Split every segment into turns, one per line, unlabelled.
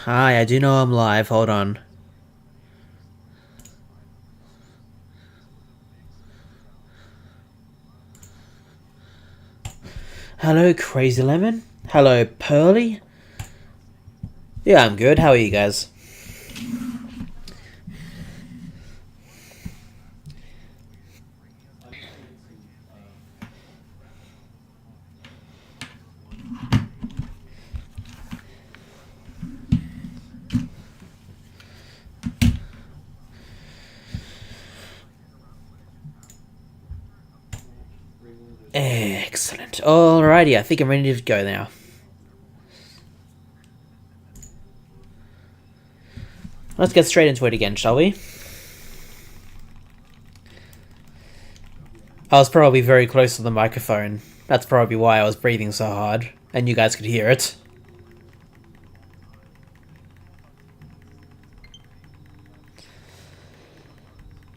Hi, I do know I'm live. Hold on. Hello, Crazy Lemon. Hello, Pearly. Yeah, I'm good. How are you guys? Excellent. Alrighty, I think I'm ready to go now. Let's get straight into it again, shall we? I was probably very close to the microphone. That's probably why I was breathing so hard, and you guys could hear it.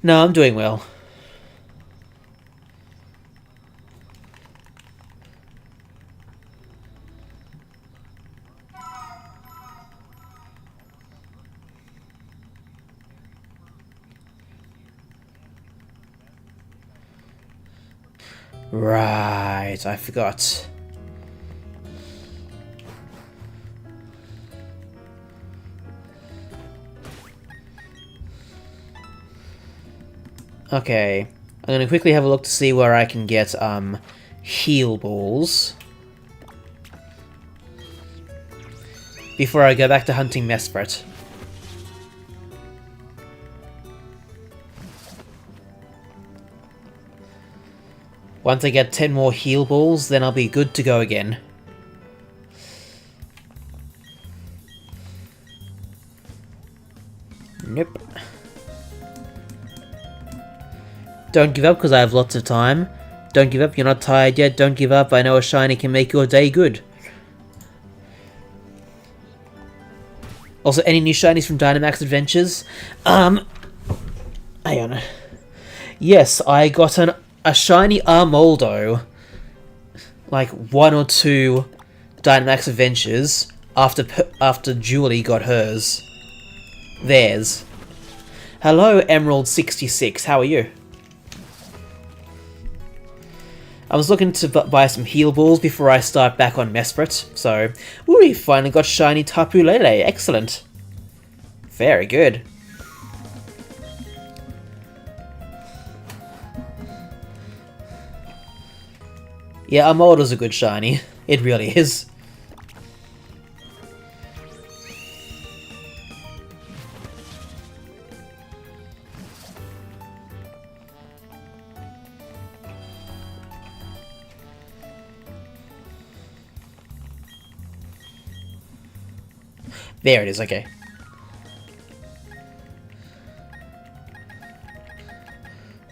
No, I'm doing well. Right, I forgot. Okay, I'm gonna quickly have a look to see where I can get, heal balls. Before I go back to hunting Mesprit. Once I get 10 more heal balls, then I'll be good to go again. Nope. Don't give up because I have lots of time. Don't give up, you're not tired yet. Don't give up, I know a shiny can make your day good. Also, any new shinies from Dynamax Adventures? Hang on. Yes, I got a shiny Armoldo, like 1 or 2 Dynamax Adventures after Julie got theirs. Hello, Emerald66, how are you? I was looking to buy some heal balls before I start back on Mesprit, so we finally got shiny Tapu Lele, excellent. Very good. Yeah, Armoldo's a good shiny. It really is. There it is, okay.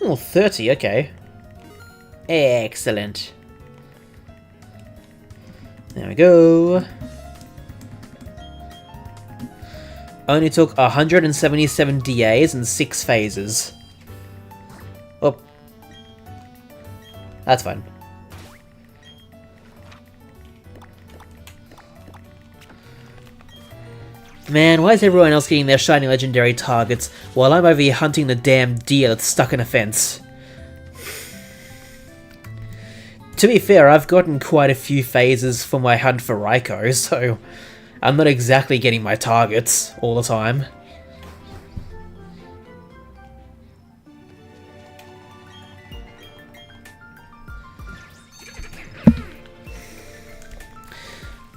Oh, 30, okay. Excellent. There we go. Only took 177 DAs and 6 phases. Oh. That's fine. Man, why is everyone else getting their shiny legendary targets while I'm over here hunting the damn deer that's stuck in a fence? To be fair, I've gotten quite a few phases for my hunt for Raikou, so I'm not exactly getting my targets all the time.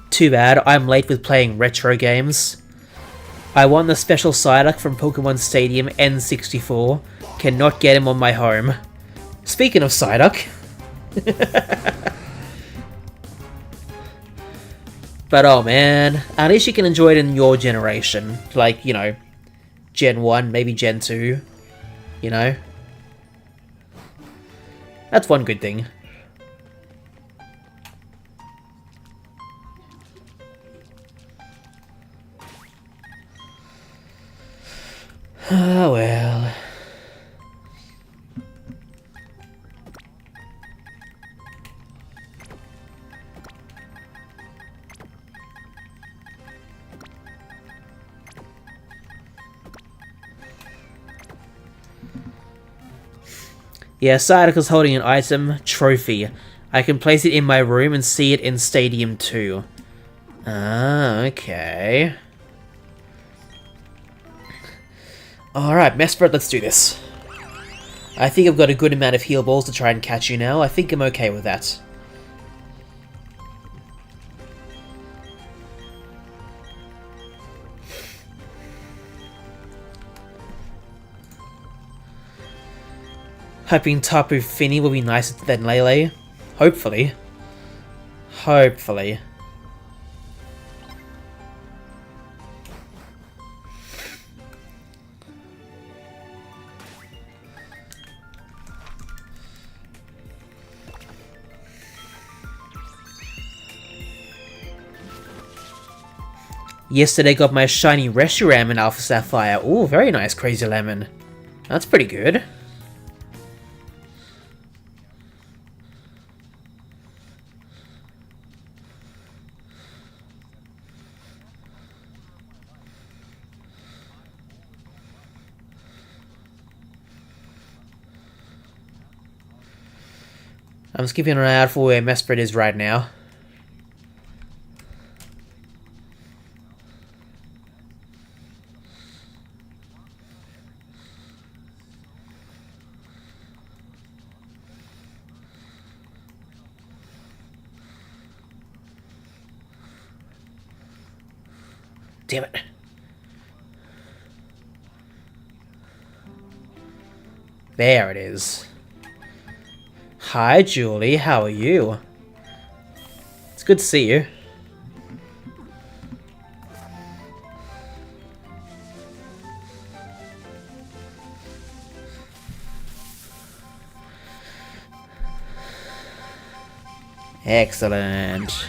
Too bad, I'm late with playing retro games. I won the special Psyduck from Pokemon Stadium N64. Cannot get him on my home. Speaking of Psyduck... But oh man, at least you can enjoy it in your generation. Like, you know, Gen 1, maybe Gen 2. You know? That's one good thing. Oh well. Yeah, Psyduck is holding an item, trophy. I can place it in my room and see it in Stadium 2. Ah, okay. Alright, Mesprit, let's do this. I think I've got a good amount of heal balls to try and catch you now. I think I'm okay with that. Hoping Tapu Fini will be nicer than Lele. Hopefully. Hopefully. Yesterday got my shiny Reshiram in Alpha Sapphire. Ooh, very nice, Crazy Lemon. That's pretty good. I'm just keeping an eye out for where Mesprit is right now. Damn it. There it is. Hi, Julie. How are you? It's good to see you. Excellent.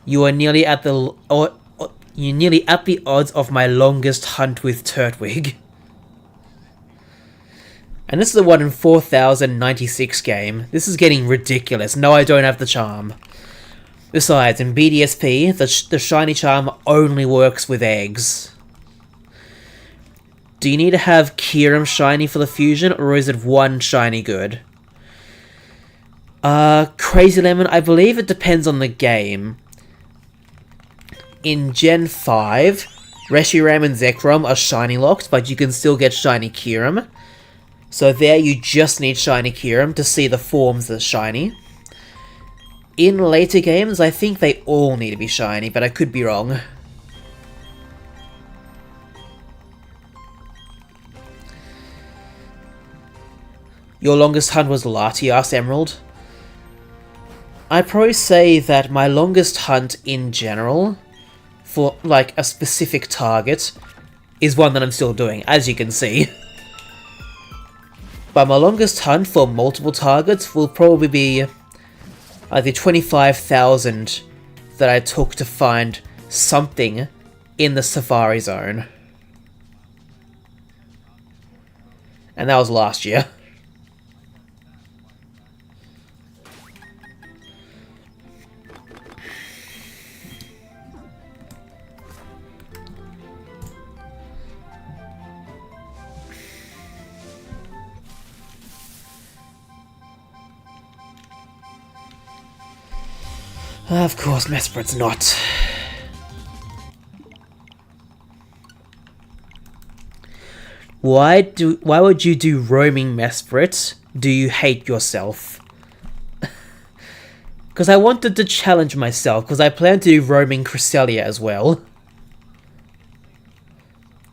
You are nearly at the you're nearly at the odds of my longest hunt with Turtwig. And this is the 1 in 4096 game. This is getting ridiculous. No, I don't have the charm. Besides, in BDSP, the shiny charm only works with eggs. Do you need to have Kyurem shiny for the fusion, or is it one shiny good? Crazy Lemon, I believe it depends on the game. In Gen 5, Reshiram and Zekrom are shiny locked, but you can still get shiny Kyurem. So there you just need shiny Kyurem to see the forms that are shiny. In later games, I think they all need to be shiny, but I could be wrong. Your longest hunt was Latias Emerald? I'd probably say that my longest hunt in general, for like a specific target, is one that I'm still doing, as you can see. But my longest hunt for multiple targets will probably be the 25,000 that I took to find something in the Safari Zone. And that was last year. Of course, Mesprit's not. Why would you do roaming, Mesprit? Do you hate yourself? Because I wanted to challenge myself, because I plan to do roaming Cresselia as well.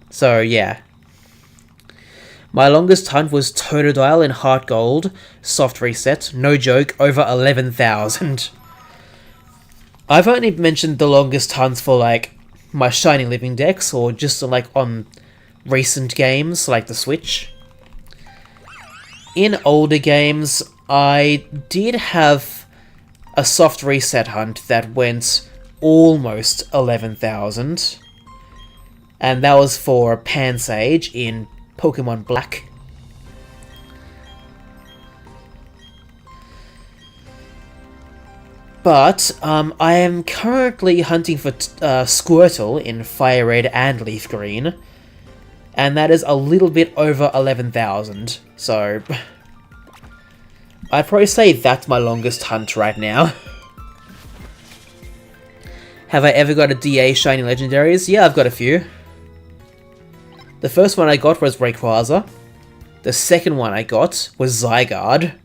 So, yeah. My longest hunt was Totodile in Heart Gold, soft reset, no joke, over 11,000. I've only mentioned the longest hunts for, like, my Shiny Living decks, or just, like, on recent games, like the Switch. In older games, I did have a soft reset hunt that went almost 11,000. And that was for Pansage in Pokemon Black. But I am currently hunting for Squirtle in Fire Red and Leaf Green. And that is a little bit over 11,000. So I'd probably say that's my longest hunt right now. Have I ever got a DA Shiny Legendaries? Yeah, I've got a few. The first one I got was Rayquaza. The second one I got was Zygarde.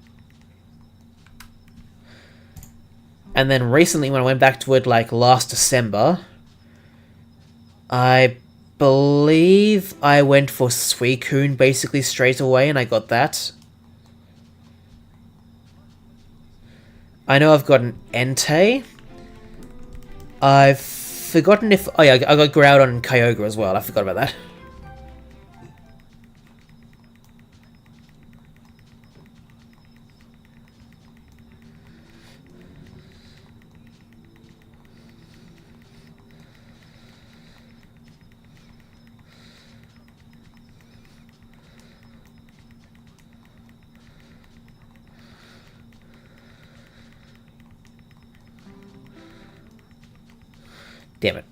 And then recently, when I went back to it, like, last December, I believe I went for Suicune basically straight away, and I got that. I know I've got an Entei. I've forgotten if... Oh yeah, I got Groudon and Kyogre as well. I forgot about that. Damn it.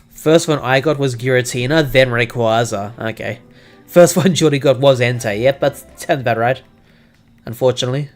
First one I got was Giratina, then Rayquaza. Okay. First one Jordy got was Entei. Yep, that sounds about right. Unfortunately.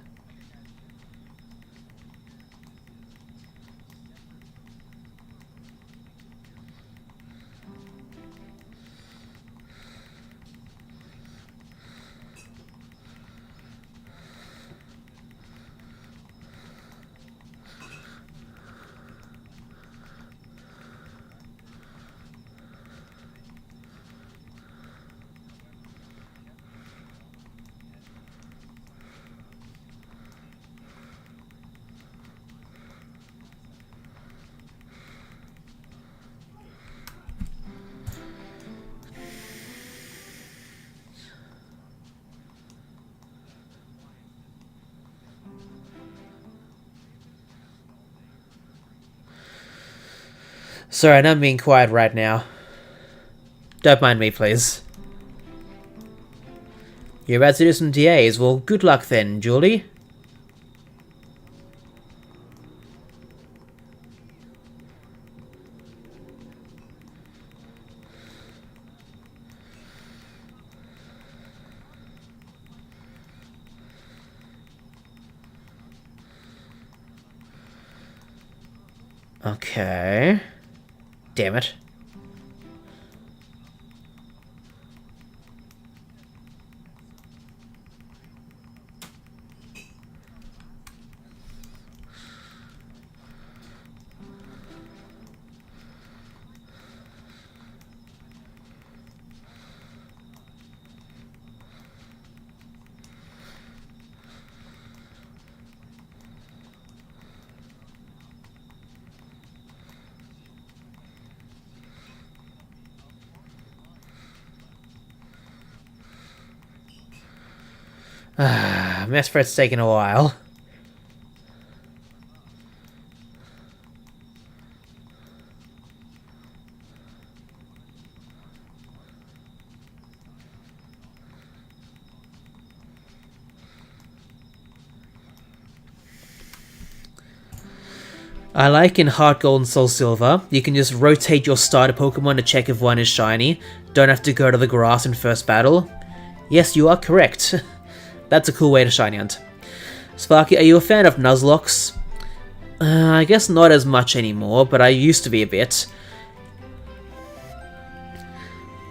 Sorry, I know I'm being quiet right now. Don't mind me, please. You're about to do some DAs. Well, good luck then, Julie. Okay. Damn it. Mesprit's taking a while. I like in Heart Gold and Soul Silver, you can just rotate your starter Pokemon to check if one is shiny. Don't have to go to the grass in first battle. Yes, you are correct. That's a cool way to shiny hunt. Sparky, are you a fan of Nuzlocke? I guess not as much anymore, but I used to be a bit.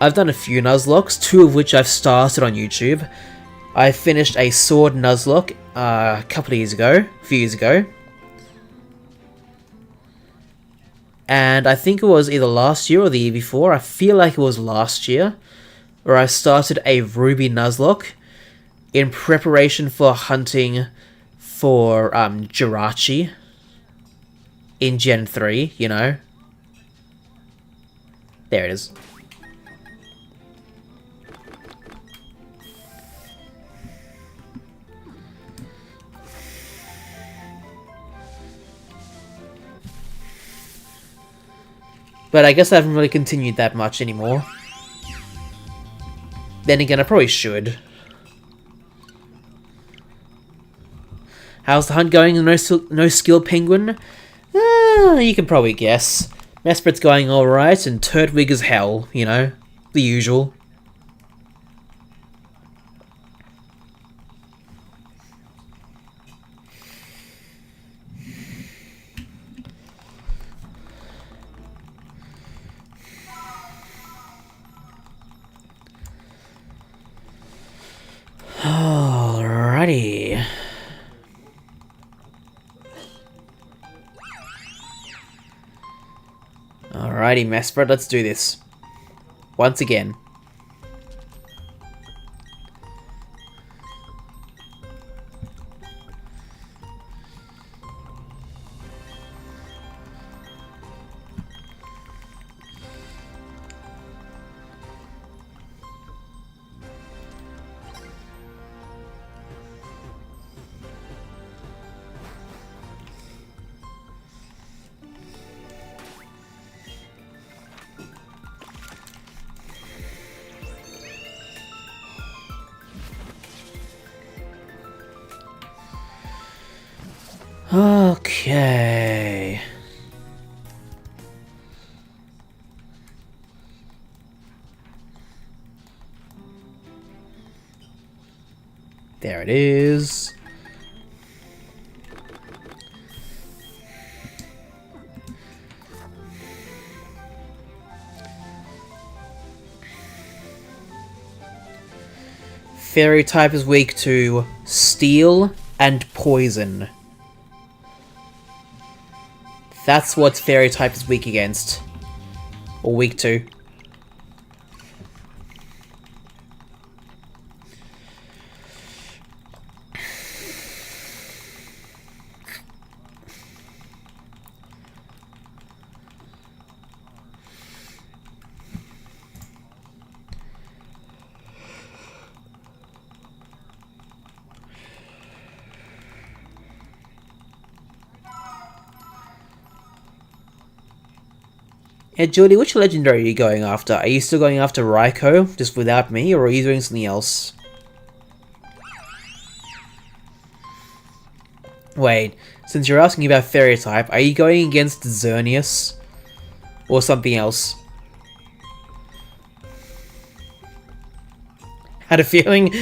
I've done a few Nuzlocke, 2 of which I've started on YouTube. I finished a Sword Nuzlocke a few years ago. And I think it was either last year or the year before, I feel like it was last year, where I started a Ruby Nuzlocke in preparation for hunting for Jirachi in Gen 3, you know. There it is. But I guess I haven't really continued that much anymore. Then again, I probably should. How's the hunt going? No skill penguin? You can probably guess. Mesprit's going alright, and Turtwig is hell, you know. The usual. Alrighty. Alrighty, Mesprit, let's do this. Once again. Okay. There it is. Fairy type is weak to steel and poison. That's what fairy type is weak against. Or weak to. Hey Jordy, which legendary are you going after? Are you still going after Raikou, just without me, or are you doing something else? Wait, since you're asking about fairy type, are you going against Xerneas? Or something else? Had a feeling?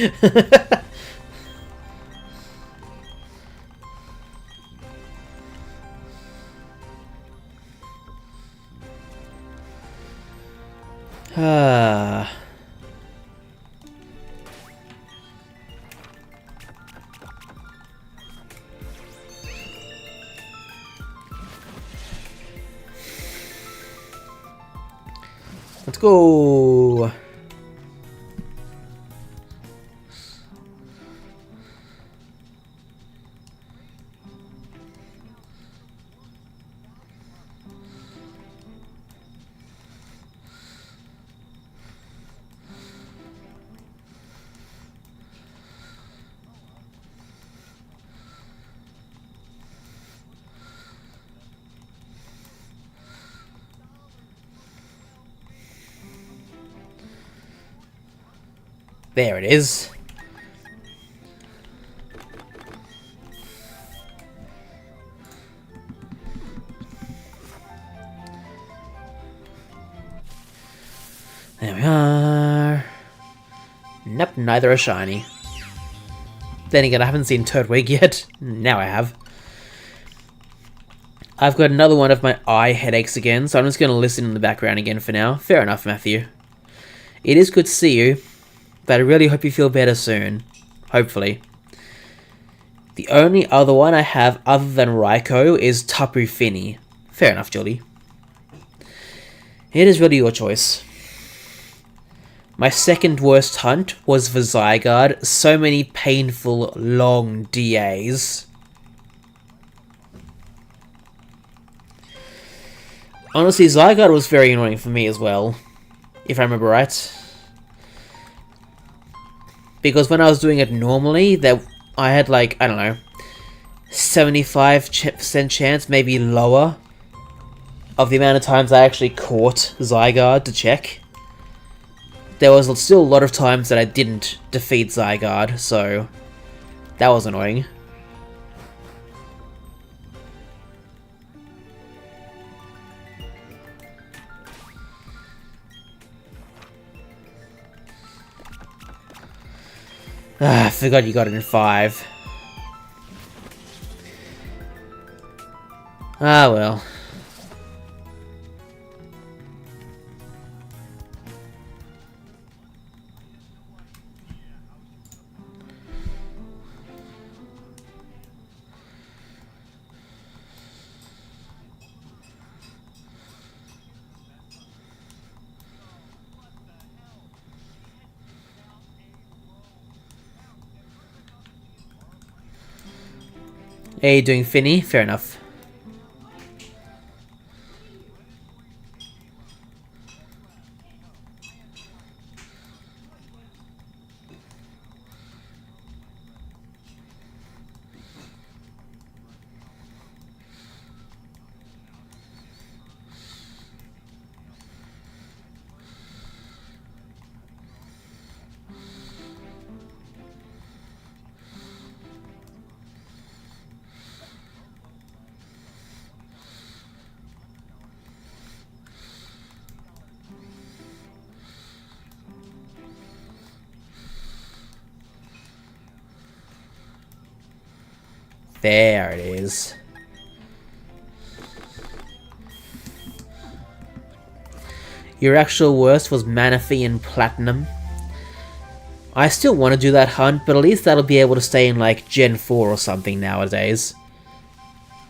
Let's go. There it is. There we are. Nope, neither are shiny. Then again, I haven't seen Turtwig yet. Now I have. I've got another one of my eye headaches again, so I'm just going to listen in the background again for now. Fair enough, Matthew. It is good to see you, but I really hope you feel better soon. Hopefully. The only other one I have other than Raikou is Tapu Fini. Fair enough, Jolly. It is really your choice. My second worst hunt was for Zygarde. So many painful, long DAs. Honestly, Zygarde was very annoying for me as well, if I remember right. Because when I was doing it normally, I had like, I don't know, 75% chance, maybe lower, of the amount of times I actually caught Zygarde to check. There was still a lot of times that I didn't defeat Zygarde, so that was annoying. I forgot you got it in 5. Ah, well. Hey, doing Finny? Fair enough. There it is. Your actual worst was Manaphy and Platinum. I still want to do that hunt, but at least that'll be able to stay in like Gen 4 or something nowadays.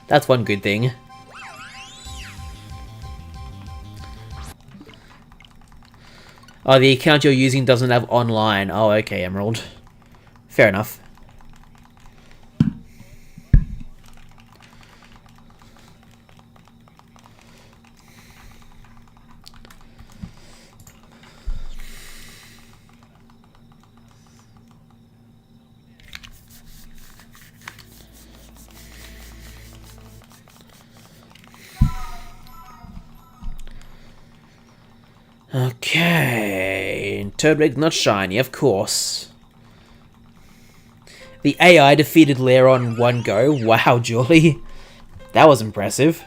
That's one good thing. Oh, the account you're using doesn't have online. Oh, okay, Emerald. Fair enough. Okay, Turtwig not shiny, of course. The AI defeated Lair on one go. Wow, Julie. That was impressive.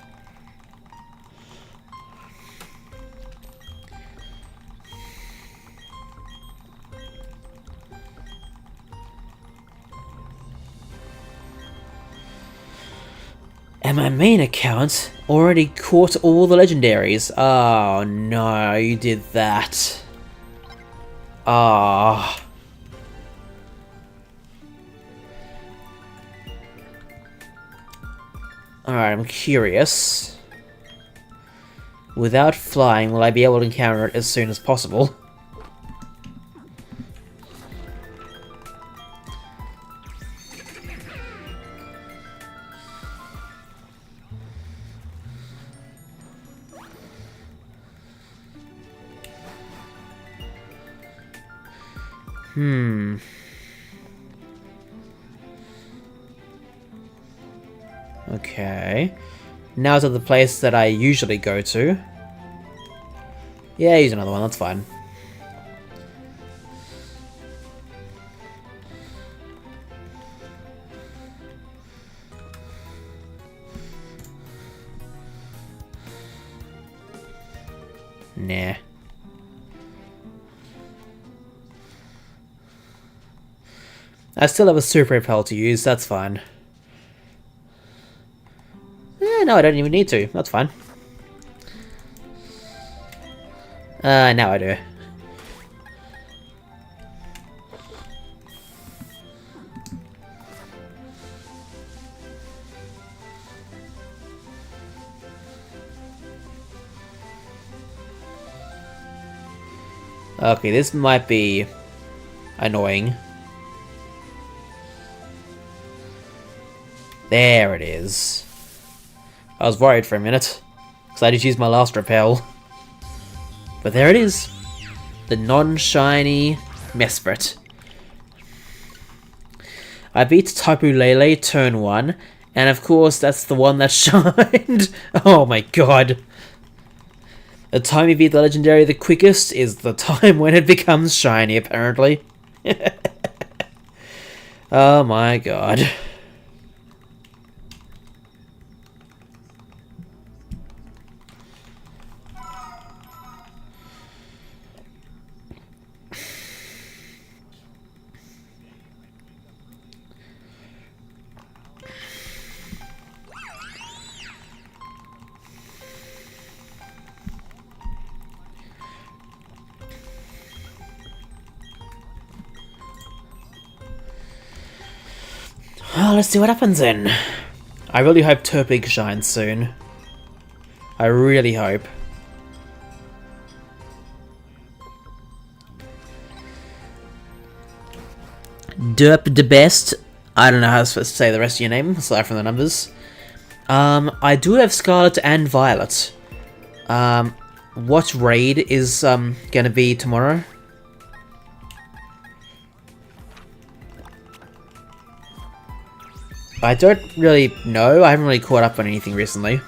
And my main account already caught all the legendaries. Oh no, you did that. Ah. Alright, I'm curious. Without flying, will I be able to encounter it as soon as possible? Okay. Now to the place that I usually go to. Yeah, use another one, that's fine. Nah. I still have a super repel to use, that's fine. No, I don't even need to, that's fine. Now I do. Okay, this might be annoying. There it is. I was worried for a minute, because I just used my last repel. But there it is. The non-shiny Mesprit. I beat Tapu Lele turn 1, and of course that's the one that shined. Oh my god. The time you beat the legendary the quickest is the time when it becomes shiny, apparently. Oh my god. Well, let's see what happens then. I really hope Turtwig shines soon. I really hope. Derp the best. I don't know how to say the rest of your name, aside from the numbers. I do have Scarlet and Violet. What raid is gonna be tomorrow? I don't really know. I haven't really caught up on anything recently.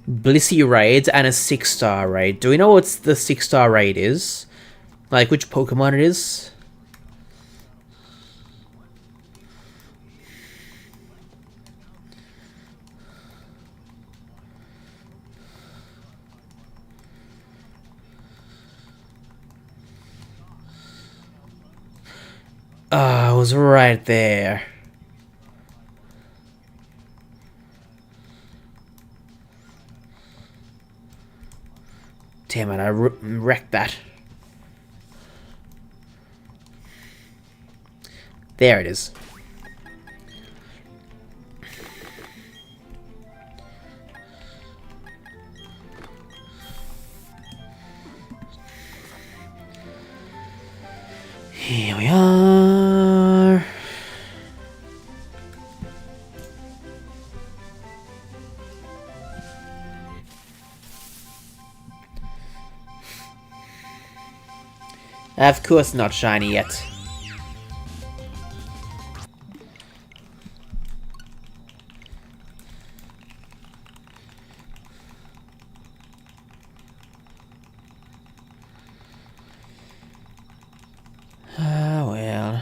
Blissey raid and a 6-star raid. Do we know what the 6-star raid is? Like which Pokemon it is? Oh, it was right there. Damn it, I wrecked that. There it is. Here we are. Of course not shiny yet. Ah, well.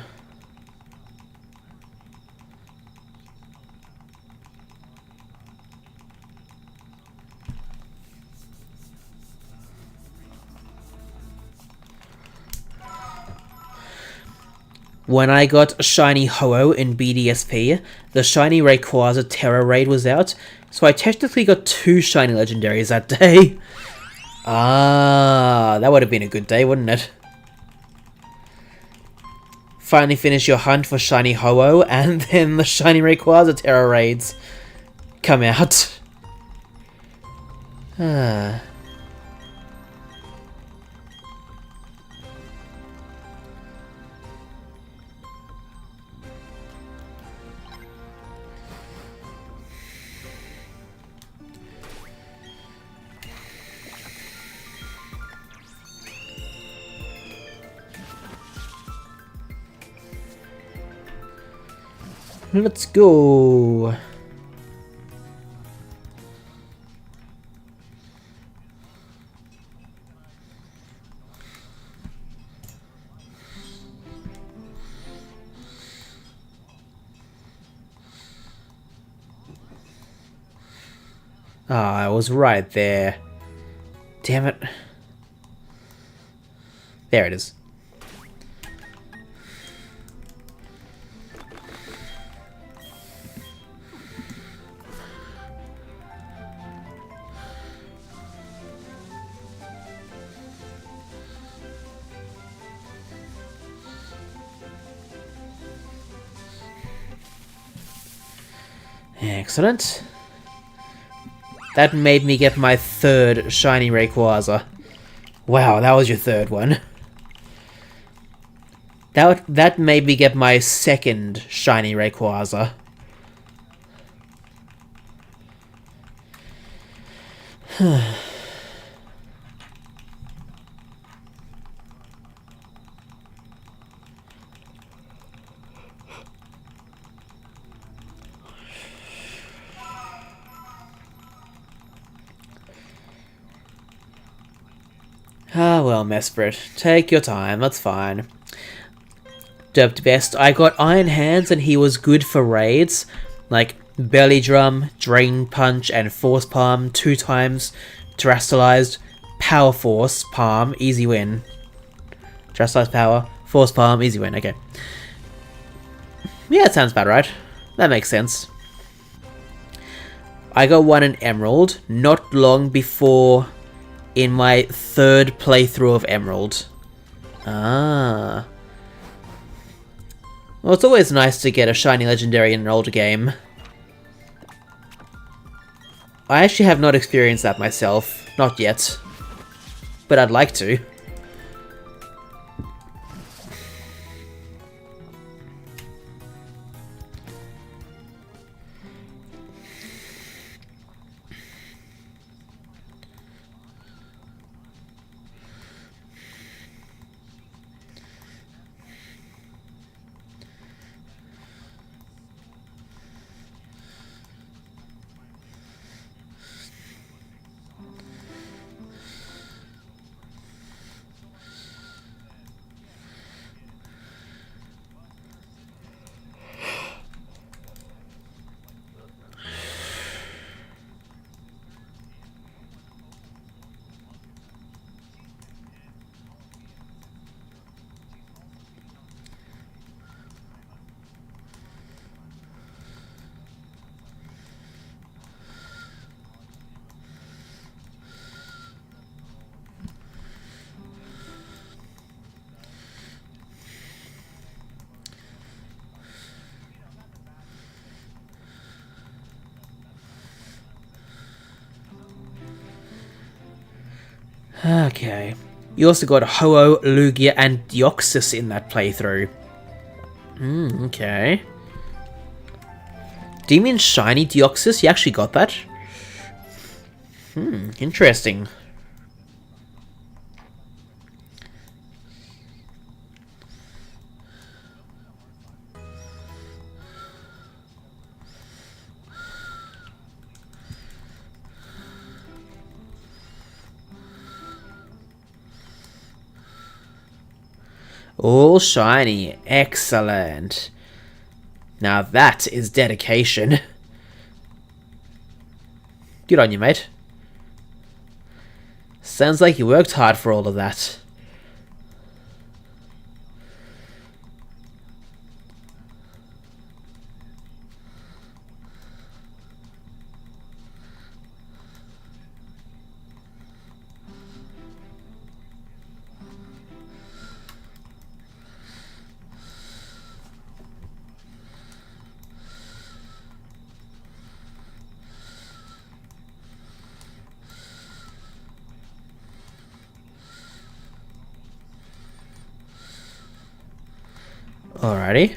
When I got shiny Ho-Oh in BDSP, the shiny Rayquaza Terra raid was out, so I technically got 2 shiny legendaries that day. Ah, that would have been a good day, wouldn't it? Finally finish your hunt for shiny Ho-Oh, and then the shiny Rayquaza Terra raids come out. Ah. Let's go. Ah, I was right there. Damn it. There it is. Excellent. That made me get my third shiny Rayquaza. Wow, that was your third one. That made me get my second shiny Rayquaza. Ah, well, Mesprit, take your time, that's fine. Dubbed best, I got Iron Hands and he was good for raids, like Belly Drum, Drain Punch, and Force Palm 2 times, Terastallized, Power Force, Palm, easy win. Terastallized Power, Force Palm, easy win, okay. Yeah, that sounds about right. That makes sense. I got one in Emerald, not long before in my third playthrough of Emerald. Ah. Well, it's always nice to get a shiny legendary in an older game. I actually have not experienced that myself. Not yet. But I'd like to. Okay. You also got Ho-Oh, Lugia, and Deoxys in that playthrough. Okay. Do you mean shiny Deoxys? You actually got that? Interesting. All shiny. Excellent. Now that is dedication. Good on you, mate. Sounds like you worked hard for all of that. Alrighty.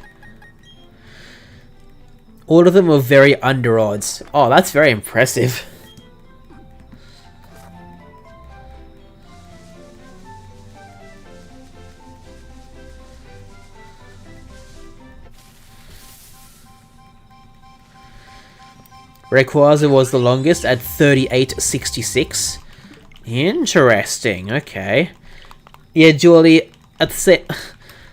All of them were very under odds. Oh, that's very impressive. Rayquaza was the longest at 38.66. Interesting, okay. Yeah, Julie, at the same...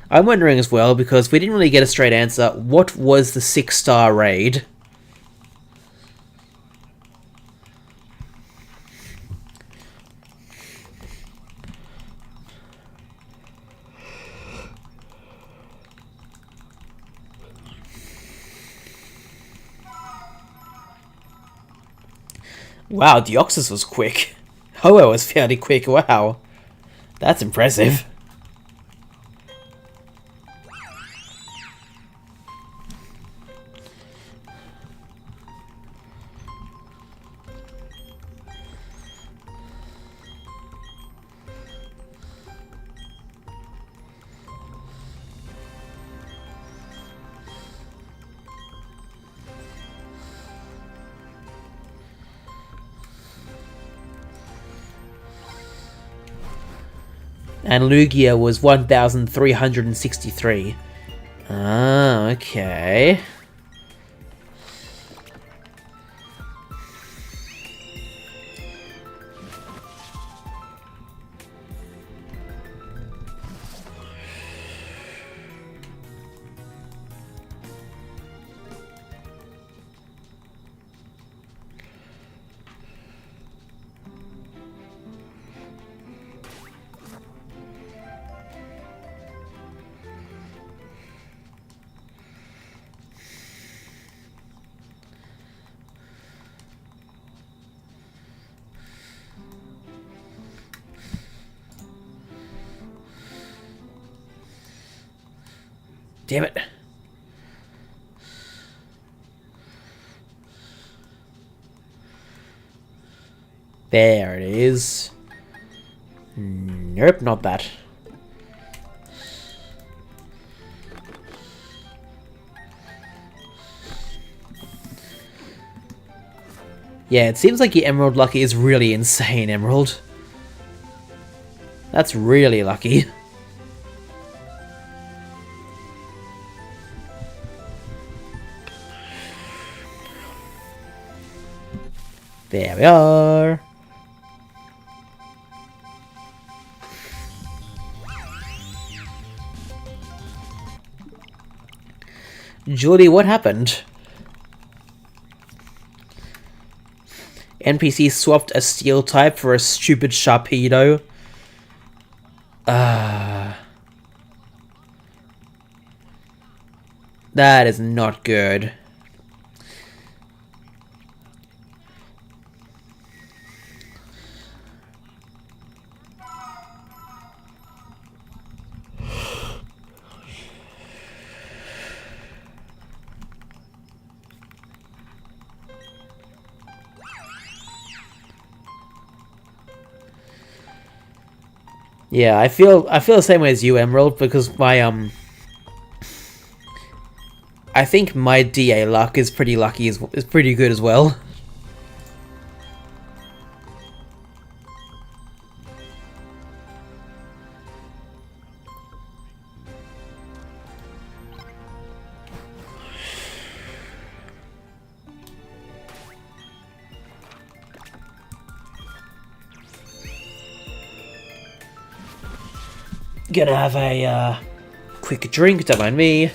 I'm wondering as well, because we didn't really get a straight answer. What was the 6-star raid? Wow, Deoxys was quick. Ho-Oh was fairly quick, wow. That's impressive. And Lugia was 1,363. Ah, okay. Damn it. There it is. Nope, not that. Yeah, it seems like your Emerald luck is really insane, Emerald. That's really lucky. There we are. Julie, what happened? NPC swapped a steel type for a stupid Sharpedo. That is not good. Yeah, I feel the same way as you, Emerald, because my I think my DA luck is pretty lucky is pretty good as well. Gonna have a quick drink, don't mind me.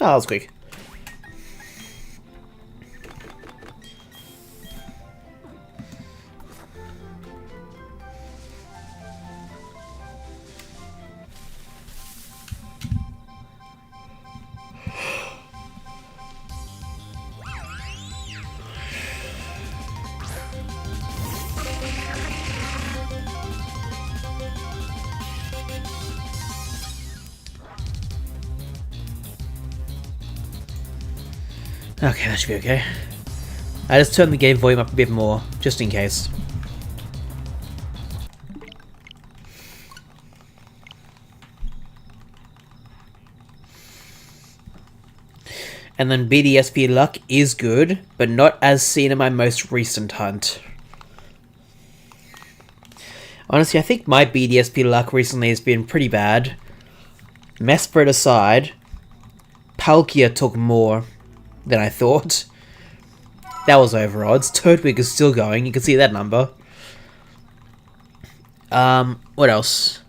Oh, that was quick. Okay, that should be okay. I just turned the game volume up a bit more, just in case. And then BDSP luck is good, but not as seen in my most recent hunt. Honestly, I think my BDSP luck recently has been pretty bad. Mesprit aside, Palkia took more than I thought. That was over odds. Turtwig is still going. You can see that number. What else?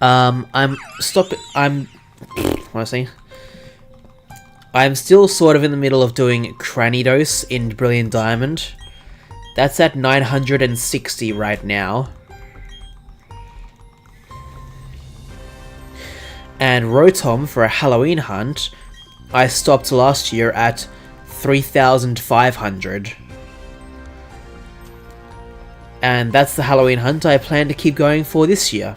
I'm still sort of in the middle of doing Cranidos in Brilliant Diamond. That's at 960 right now. And Rotom for a Halloween hunt, I stopped last year at 3,500. And that's the Halloween hunt I plan to keep going for this year.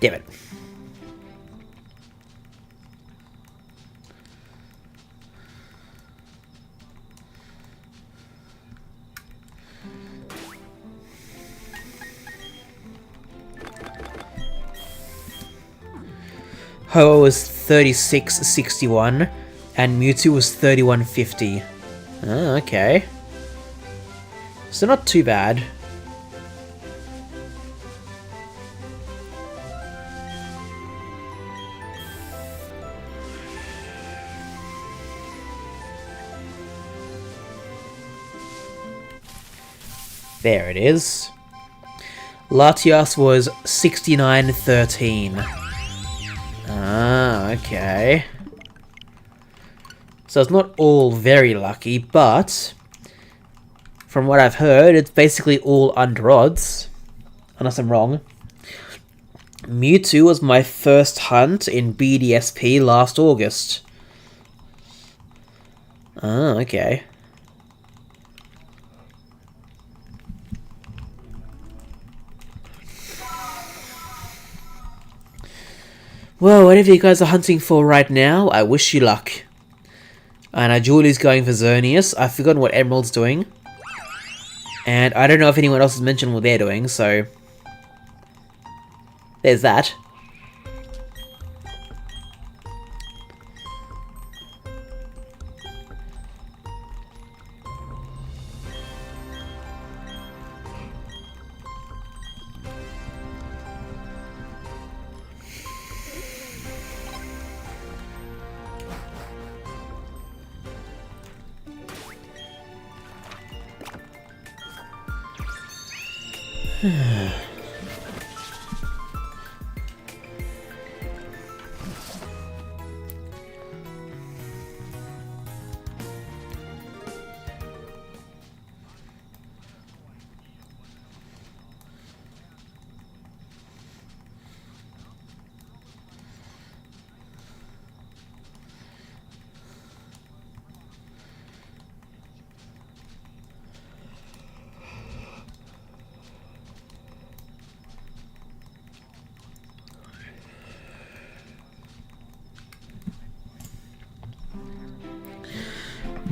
Damn it. Ho was 3661 and Mewtwo was 3150. Oh, okay. So not too bad. There it is. Latias was 6913. Ah, okay. So it's not all very lucky, but from what I've heard, it's basically all under odds. Unless I'm wrong. Mewtwo was my first hunt in BDSP last August. Ah, okay. Well, whatever you guys are hunting for right now, I wish you luck. I know Julie's going for Xerneas. I've forgotten what Emerald's doing. And I don't know if anyone else has mentioned what they're doing, so... there's that.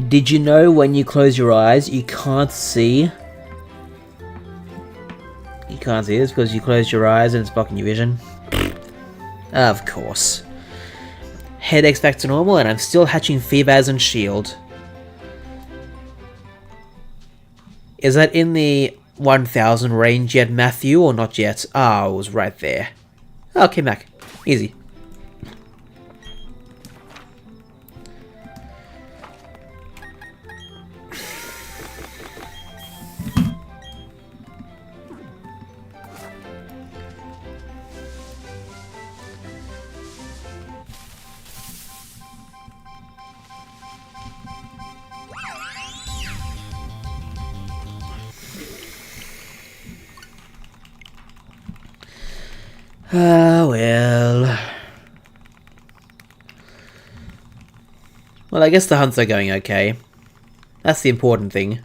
Did you know when you close your eyes, you can't see? You can't see this because you closed your eyes and it's blocking your vision? Of course. Headache's back to normal and I'm still hatching Feebaz and Shield. Is that in the 1000 range yet, Matthew, or not yet? Ah, it was right there. Oh, came back. Easy. Ah, well... Well, I guess the hunts are going okay. That's the important thing.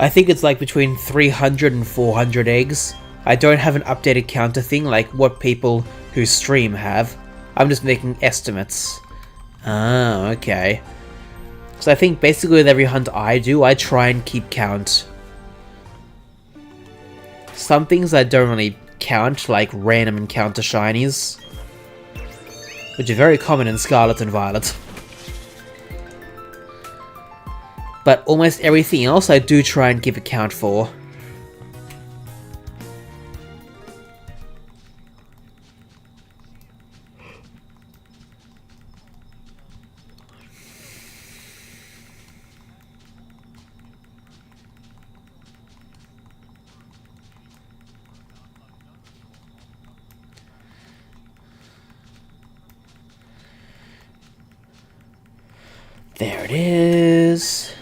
I think it's like between 300 and 400 eggs. I don't have an updated counter thing like what people who stream have. I'm just making estimates. Ah, okay. So I think basically with every hunt I do, I try and keep count. Some things I don't really count, like random encounter shinies, which are very common in Scarlet and Violet. But almost everything else I do try and keep a count for. There it is.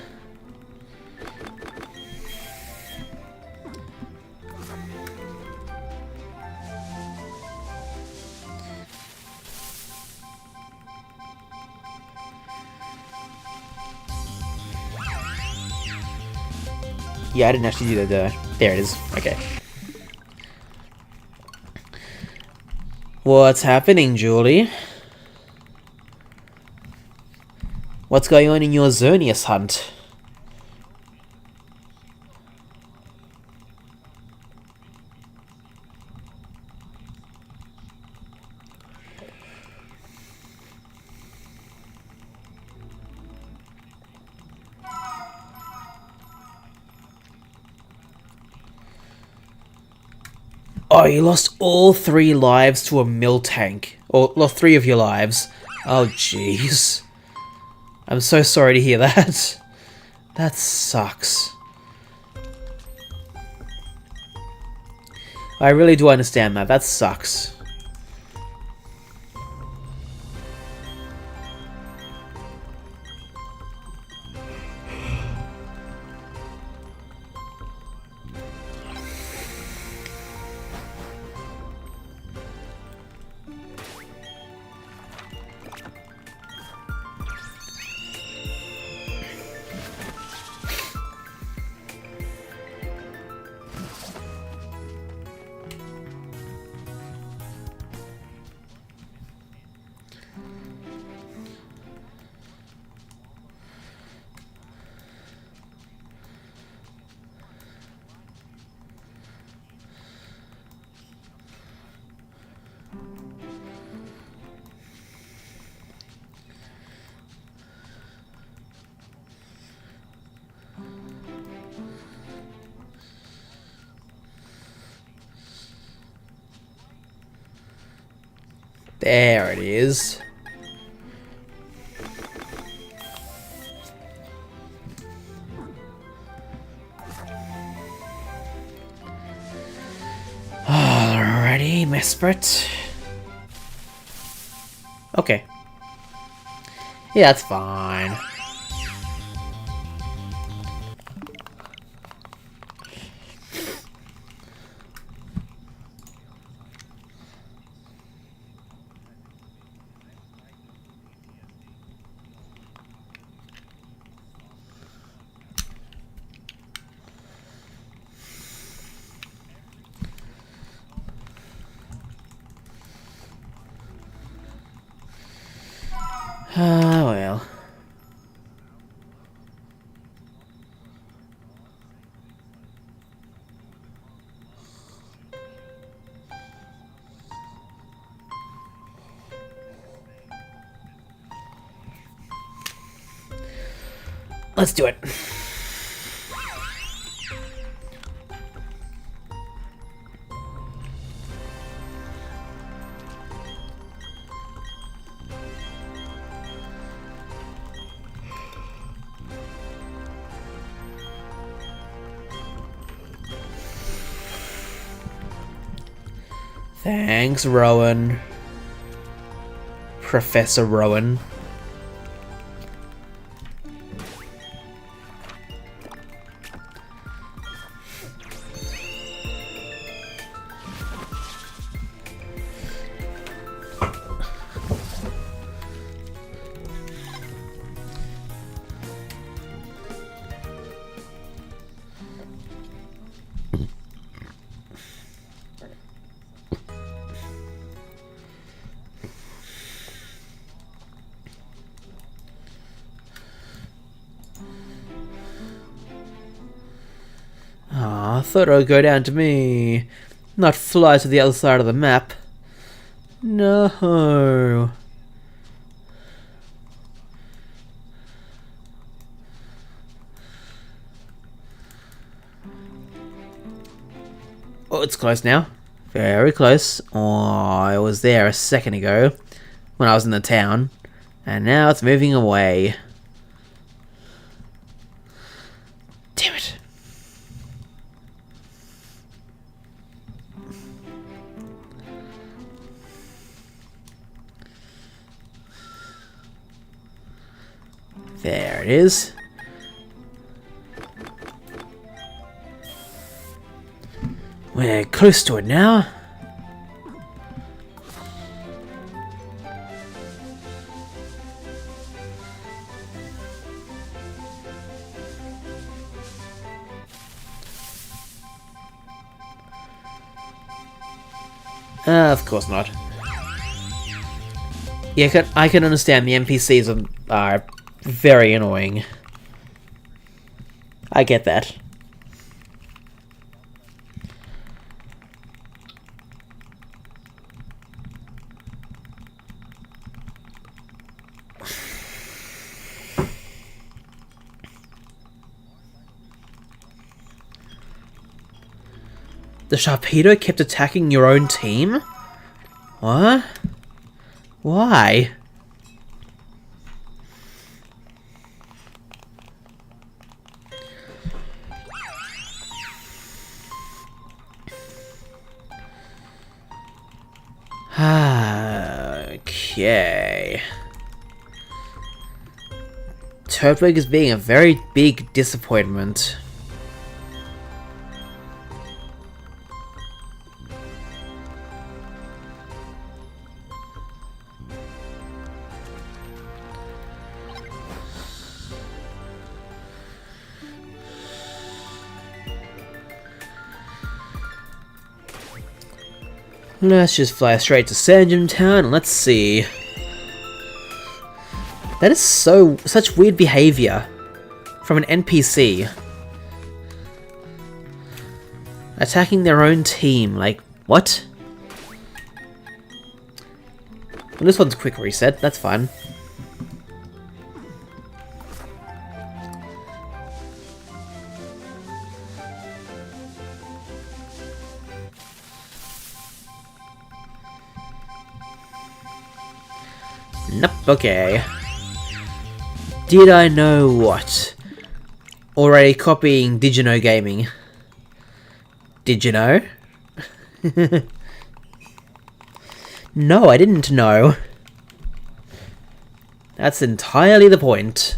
Yeah, I didn't actually do that. There it is. Okay. What's happening, Julie? What's going on in your Xerneas hunt? Oh, you lost all 3 lives to a mill tank. Or lost 3 of your lives. Oh, jeez. I'm so sorry to hear that. That sucks. I really do understand that. That sucks. There it is. Alrighty, Mesprit. Okay. Yeah, that's fine. Ah, well. Let's do it. Thanks, Rowan. Professor Rowan. I thought it would go down to me, not fly to the other side of the map. No. Oh, it's close now. Very close. Oh, it was there a second ago when I was in the town. And now it's moving away. Damn it. There it is. We're close to it now. Of course not. Yeah, I can understand the NPCs are very annoying. I get that. The Sharpedo kept attacking your own team? What? Why? Okay. Turtwig is being a very big disappointment. Let's just fly straight to Sandgem Town and let's see. That is such weird behavior from an NPC. Attacking their own team, like, what? Well, this one's quick reset, that's fine. Nope, okay. Did I know what? Already copying Did You Know Gaming. Did you know? No, I didn't know. That's entirely the point.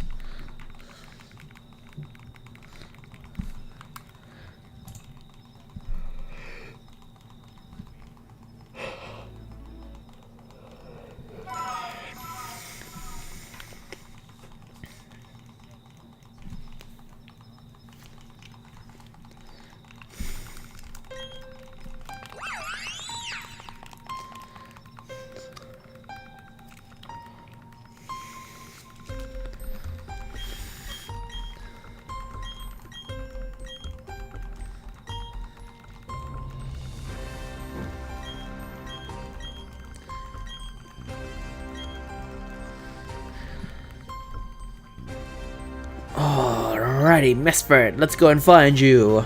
Alrighty, Mesprit, let's go and find you.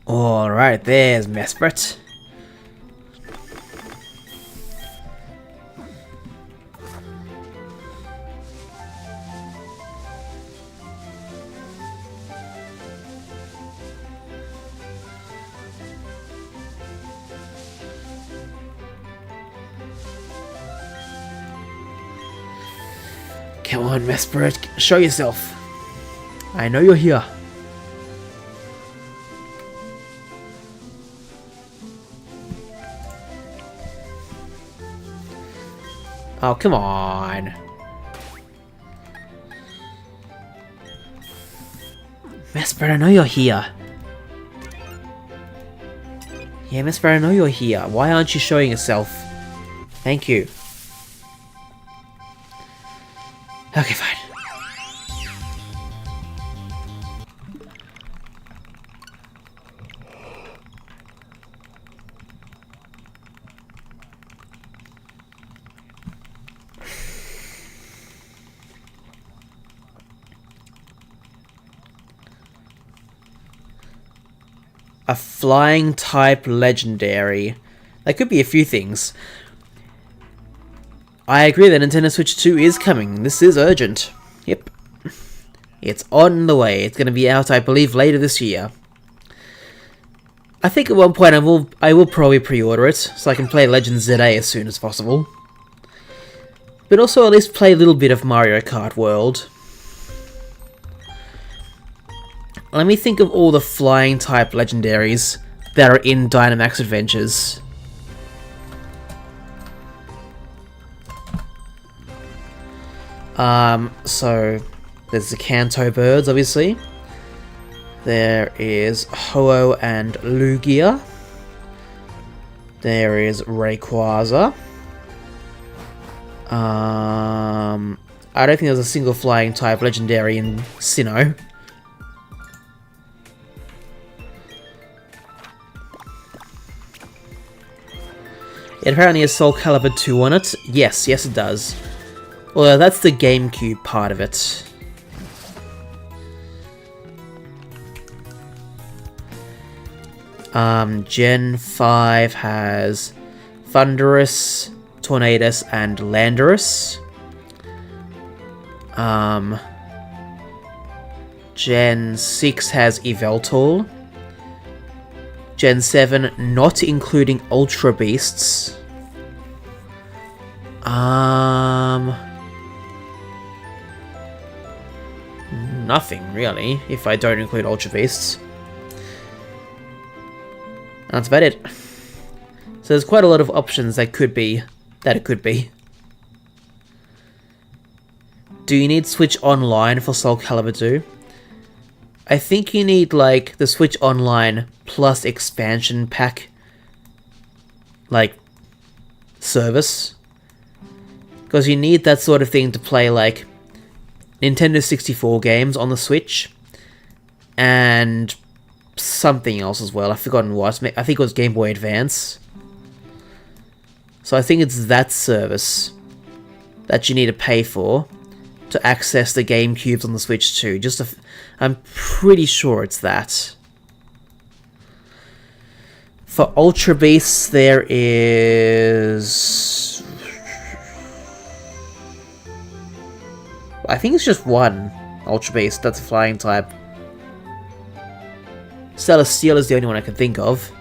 Alright, there's Mesprit. Come on, Mesprit, show yourself. I know you're here. Oh, come on. Mesprit, I know you're here. Yeah, Mesprit, I know you're here. Why aren't you showing yourself? Thank you. Okay, fine. A flying type legendary. That could be a few things. I agree that Nintendo Switch 2 is coming. This is urgent. Yep. It's on the way. It's going to be out, I believe, later this year. I think at one point I will probably pre-order it, so I can play Legend ZA as soon as possible. But also at least play a little bit of Mario Kart World. Let me think of all the flying type legendaries that are in Dynamax Adventures. So there's the Kanto birds, obviously. There is Ho-Oh and Lugia. There is Rayquaza. I don't think there's a single flying type legendary in Sinnoh. It apparently has Soul Calibur 2 on it. Yes, it does. Well, that's the GameCube part of it. Gen 5 has Thundurus, Tornadus, and Landorus. Gen 6 has Yveltal. Gen 7, not including Ultra Beasts. Nothing, really, if I don't include Ultra Beasts. That's about it. So there's quite a lot of options that it could be. Do you need Switch Online for Soul Calibur 2? I think you need, like, the Switch Online plus expansion pack, like, service. Because you need that sort of thing to play, like, Nintendo 64 games on the Switch. And something else as well. I've forgotten what. I think it was Game Boy Advance. So I think it's that service that you need to pay for to access the GameCubes on the Switch too. I'm pretty sure it's that. For Ultra Beasts, there is... I think it's just one Ultra Beast that's a flying type. Celestial is the only one I can think of.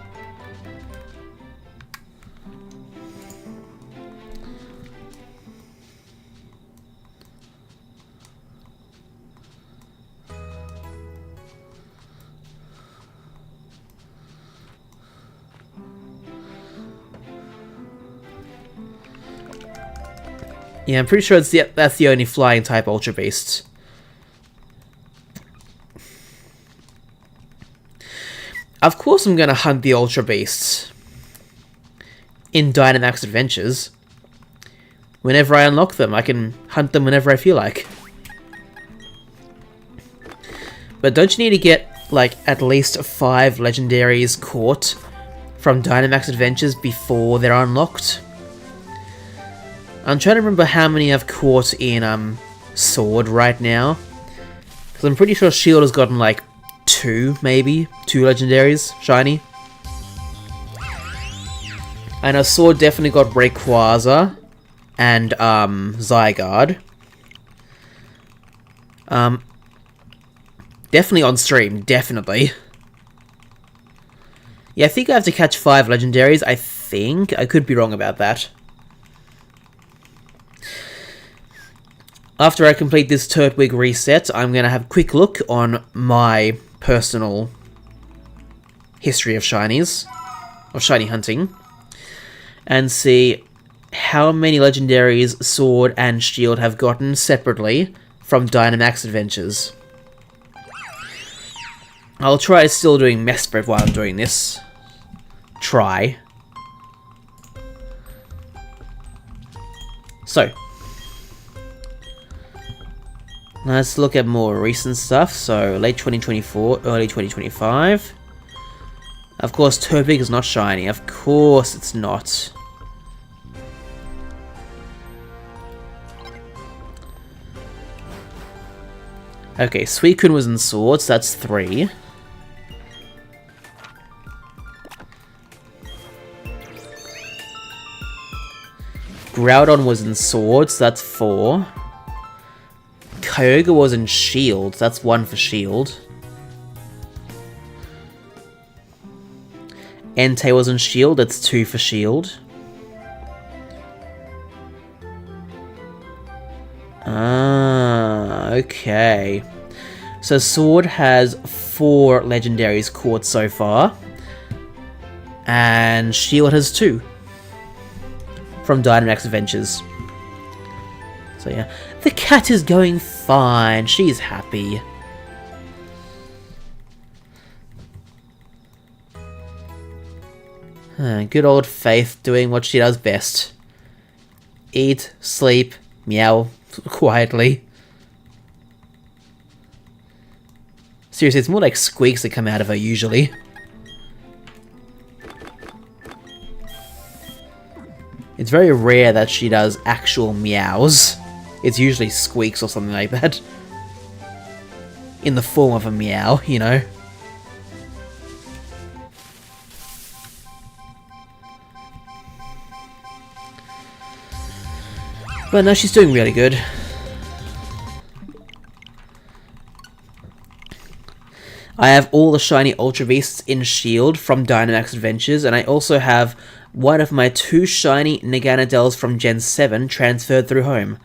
Yeah, I'm pretty sure that's the only flying type Ultra Beast. Of course I'm gonna hunt the Ultra Beasts in Dynamax Adventures. Whenever I unlock them, I can hunt them whenever I feel like. But don't you need to get, like, at least 5 legendaries caught from Dynamax Adventures before they're unlocked? I'm trying to remember how many I've caught in Sword right now. Because I'm pretty sure Shield has gotten like 2, maybe. 2 legendaries, shiny. I know Sword definitely got Rayquaza and Zygarde. Definitely on stream, definitely. Yeah, I think I have to catch 5 legendaries, I think. I could be wrong about that. After I complete this Turtwig reset, I'm going to have a quick look on my personal history of shinies, or shiny hunting, and see how many legendaries Sword and Shield have gotten separately from Dynamax Adventures. I'll try still doing Mesprit while I'm doing this. Try. So, let's look at more recent stuff. So, late 2024, early 2025. Of course, Turtwig is not shiny. Of course it's not. Okay, Suicune was in Swords, that's 3. Groudon was in Swords, that's 4. Kyogre was in Shield, that's 1 for Shield. Entei was in Shield, that's 2 for Shield. Ah, okay. So Sword has 4 legendaries caught so far. And Shield has 2. From Dynamax Adventures. So yeah. The cat is going fine. She's happy. Good old Faith doing what she does best. Eat, sleep, meow quietly. Seriously, it's more like squeaks that come out of her usually. It's very rare that she does actual meows. It's usually squeaks or something like that. In the form of a meow, you know. But no, she's doing really good. I have all the shiny Ultra Beasts in Shield from Dynamax Adventures, and I also have one of my 2 shiny Naganadels from Gen 7 transferred through home.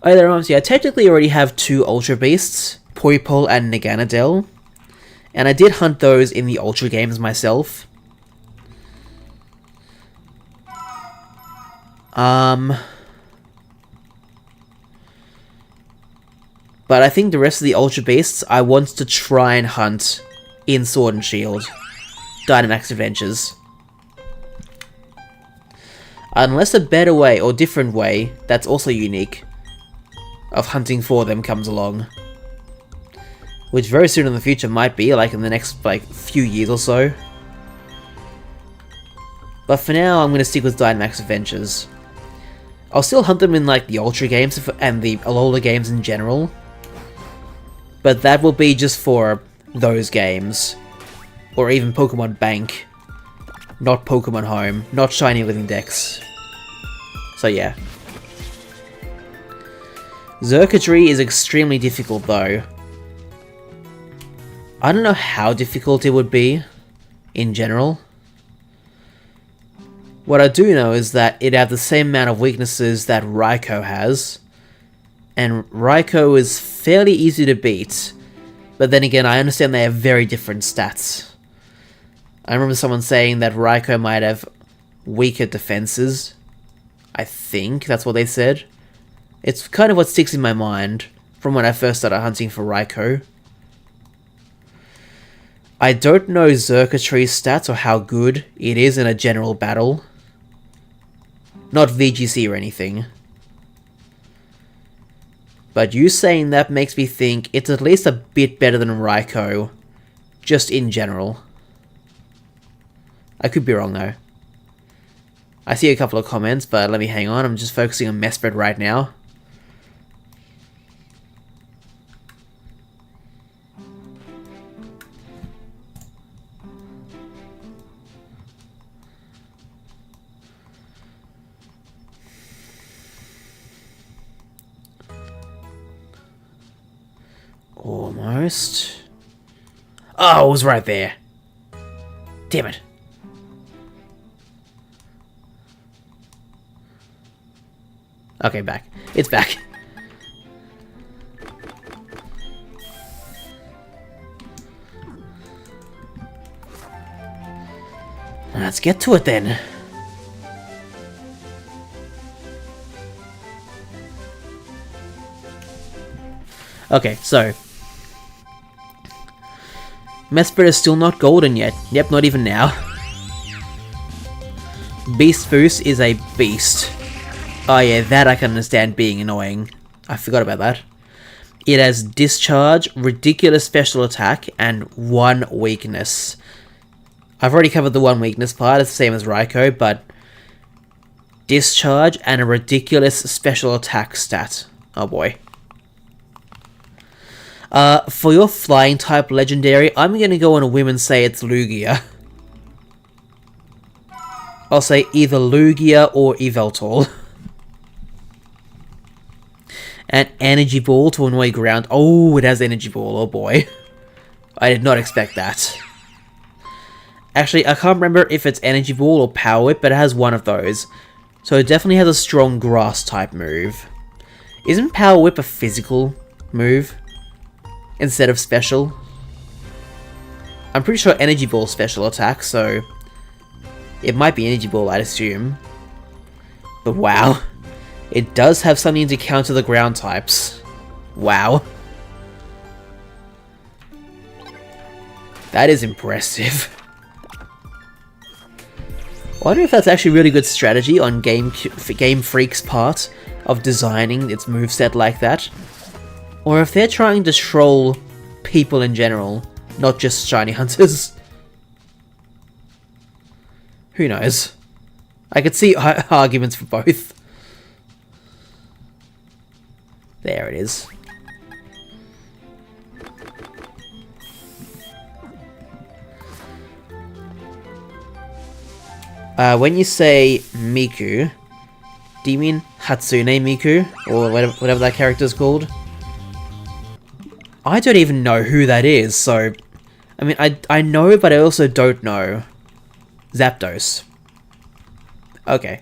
Oh, that reminds me, I technically already have 2 Ultra Beasts, Poipole and Naganadel, and I did hunt those in the Ultra games myself. But I think the rest of the Ultra Beasts I want to try and hunt in Sword and Shield. Dynamax Adventures. Unless a better way or different way that's also unique of hunting for them comes along. Which very soon in the future might be, like in the next few years or so. But for now I'm going to stick with Dynamax Adventures. I'll still hunt them in the Ultra games and the Alola games in general. But that will be just for those games. Or even Pokemon Bank. Not Pokemon Home. Not Shiny Living Dex. So yeah. Xurkitree is extremely difficult though. I don't know how difficult it would be. In general. What I do know is that it has the same amount of weaknesses that Raikou has. And Raikou is fairly easy to beat. But then again, I understand they have very different stats. I remember someone saying that Raikou might have weaker defenses. I think that's what they said. It's kind of what sticks in my mind from when I first started hunting for Raikou. I don't know Xurkitree's stats or how good it is in a general battle. Not VGC or anything. But you saying that makes me think it's at least a bit better than Raikou, just in general. I could be wrong though. I see a couple of comments, but let me hang on, I'm just focusing on Mesprit right now. Almost. Oh, it was right there. Damn it. Okay, back. It's back. Let's get to it then. Okay, so Mesprit is still not golden yet. Yep, not even now. Beast Foos is a beast. Oh yeah, that I can understand being annoying. I forgot about that. It has Discharge, Ridiculous Special Attack, and 1 weakness. I've already covered the 1 weakness part, it's the same as Raikou, but Discharge and a Ridiculous Special Attack stat. Oh boy. For your Flying type Legendary, I'm gonna go on a whim and say it's Lugia. I'll say either Lugia or Yveltal. And Energy Ball to annoy ground. Oh, it has Energy Ball, oh boy. I did not expect that. Actually, I can't remember if it's Energy Ball or Power Whip, but it has one of those. So it definitely has a strong Grass type move. Isn't Power Whip a physical move instead of special? I'm pretty sure Energy Ball special attack, so it might be Energy Ball, I'd assume. But wow. It does have something to counter the ground types. Wow. That is impressive. I wonder if that's actually really good strategy on Game Freak's part of designing its moveset like that. Or if they're trying to troll people in general, not just shiny hunters. Who knows? I could see arguments for both. There it is. When you say Miku, do you mean Hatsune Miku? Or whatever that character's called? I don't even know who that is, so... I mean, I know, but I also don't know. Zapdos. Okay.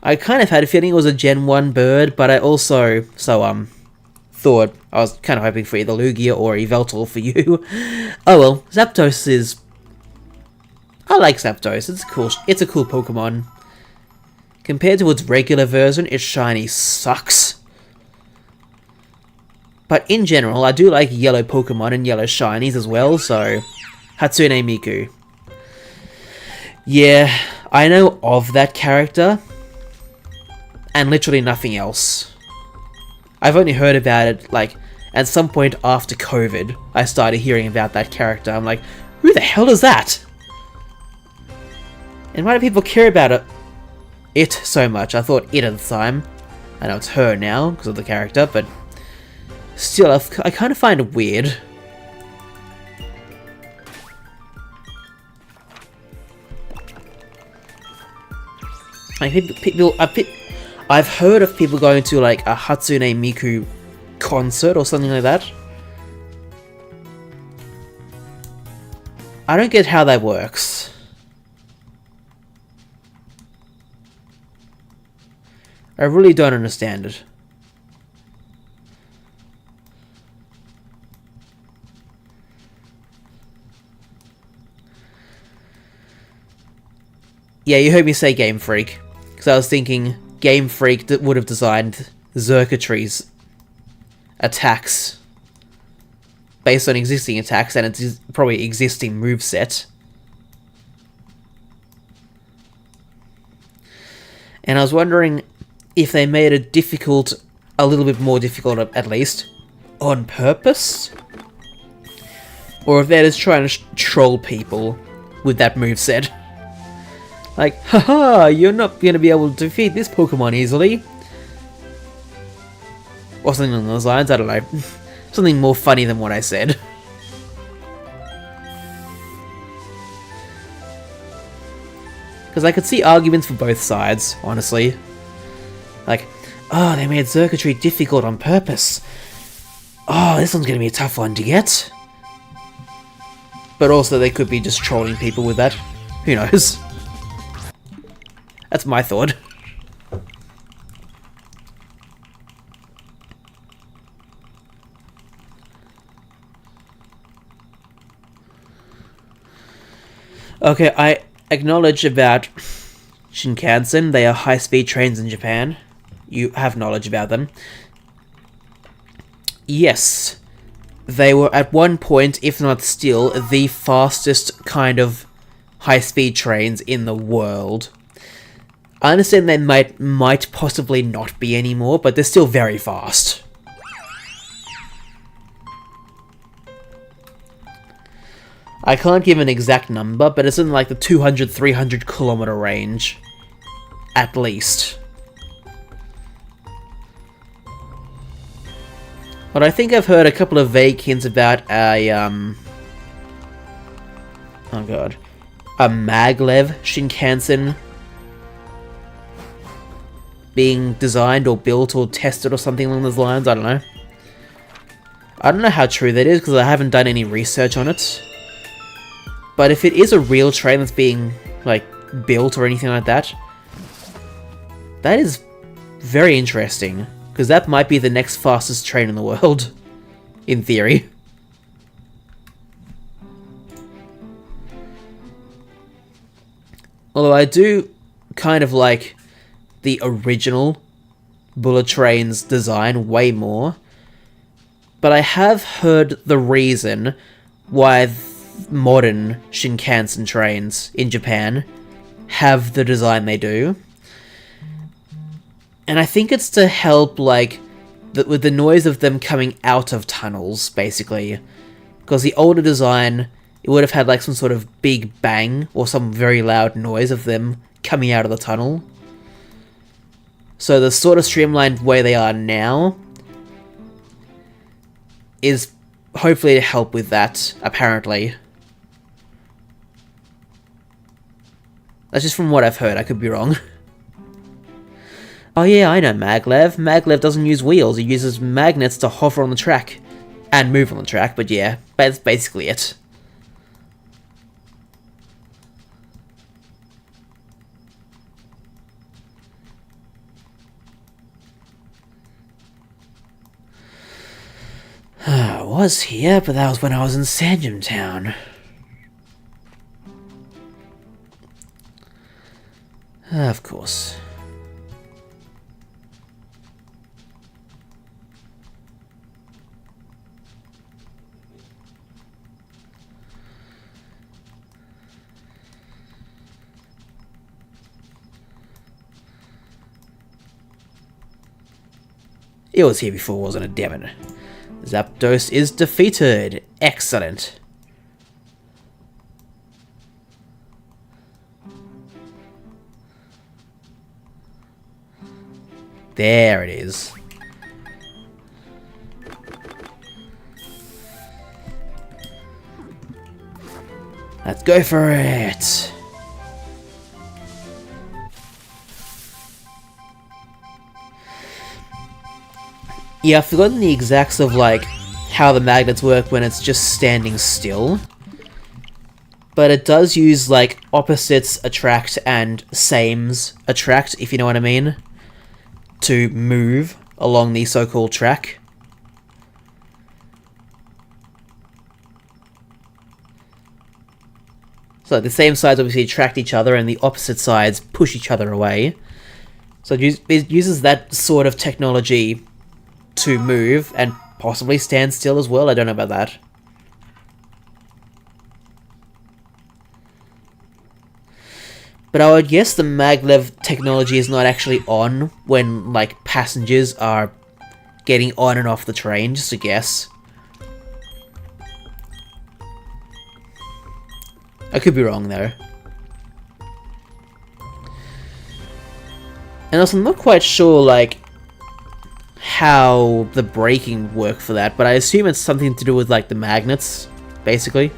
I kind of had a feeling it was a Gen 1 bird, but I also, thought I was kind of hoping for either Lugia or Yveltal for you. Oh well, Zapdos is... I like Zapdos, it's a cool Pokemon. Compared to its regular version, its shiny sucks. But in general, I do like yellow Pokemon and yellow shinies as well, so... Hatsune Miku. Yeah, I know of that character, and literally nothing else. I've only heard about it, like, at some point after COVID, I started hearing about that character. I'm like, who the hell is that? And why do people care about it so much? I thought it at the time. I know it's her now, because of the character, but still, I kind of find it weird. Like, I've heard of people going to, like, a Hatsune Miku concert or something like that. I don't get how that works. I really don't understand it. Yeah, you heard me say Game Freak. Because I was thinking Game Freak that would have designed Xurkitry's attacks based on existing attacks and its probably existing moveset. And I was wondering if they made it difficult, a little bit more difficult at least, on purpose? Or if they're just trying to troll people with that moveset. Like, haha, you're not going to be able to defeat this Pokemon easily. Or something along those lines, I don't know. Something more funny than what I said. Because I could see arguments for both sides, honestly. Like, oh, they made Xurkitry difficult on purpose. Oh, this one's going to be a tough one to get. But also they could be just trolling people with that. Who knows? That's my thought. Okay, I acknowledge about Shinkansen. They are high-speed trains in Japan. you have knowledge about them. Yes, they were at one point, if not still, the fastest kind of high-speed trains in the world. I understand they might possibly not be anymore, but they're still very fast. I can't give an exact number, but it's in like the 200-300 kilometer range. At least. But I think I've heard a couple of vague hints about a, oh god. A maglev Shinkansen being designed or built or tested or something along those lines, I don't know. I don't know how true that is because I haven't done any research on it. But if it is a real train that's being, like, built or anything like that, that is very interesting. Because that might be the next fastest train in the world. In theory. Although I do kind of like the original bullet train's design way more. But I have heard the reason why modern Shinkansen trains in Japan have the design they do. And I think it's to help, like, with the noise of them coming out of tunnels, basically. Because the older design, it would have had, like, some sort of big bang or some very loud noise of them coming out of the tunnel. So the sort of streamlined way they are now is hopefully to help with that, apparently. That's just from what I've heard, I could be wrong. Oh yeah, I know maglev. Maglev doesn't use wheels, it uses magnets to hover on the track. And move on the track, but yeah, that's basically it. I was here, but that was when I was in Sanjum Town. Of course. It was here before, wasn't it, damn it? Zapdos is defeated. Excellent. There it is. Let's go for it. Yeah, I've forgotten the exacts of, like, how the magnets work when it's just standing still. But it does use, like, opposites attract and sames attract, if you know what I mean, to move along the so-called track. So the same sides obviously attract each other and the opposite sides push each other away. So it uses that sort of technology to move and possibly stand still as well. I don't know about that. But I would guess the maglev technology is not actually on when, like, passengers are getting on and off the train, just a guess. I could be wrong though. And also I'm not quite sure, like, how the braking work for that, but I assume it's something to do with, like, the magnets, basically.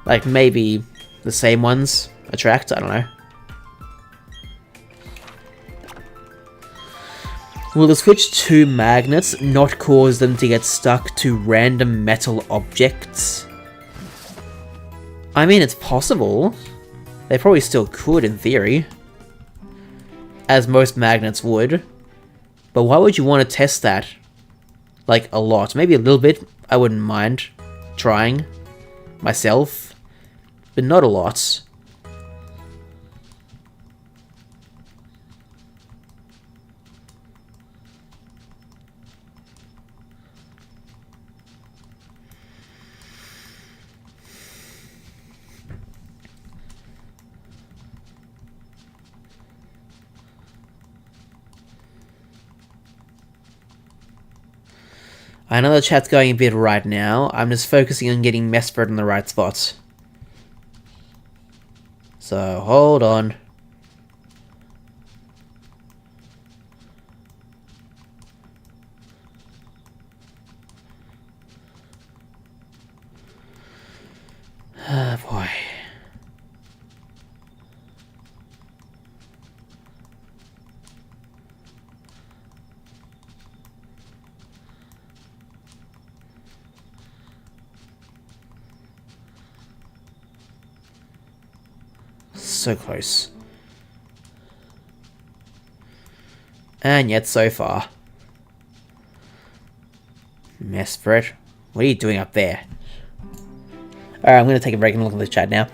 Like, maybe the same ones attract, I don't know. Will the switch to magnets not cause them to get stuck to random metal objects? I mean, it's possible. They probably still could, in theory. As most magnets would. But why would you want to test that? Like, a lot. Maybe a little bit, I wouldn't mind trying. Myself. but not a lot. I know the chat's going a bit right now. I'm just focusing on getting Mesprit in the right spot. So, hold on. Ah, boy. So close. And yet so far. Mesprit, what are you doing up there? Alright, I'm going to take a break and look at the chat now.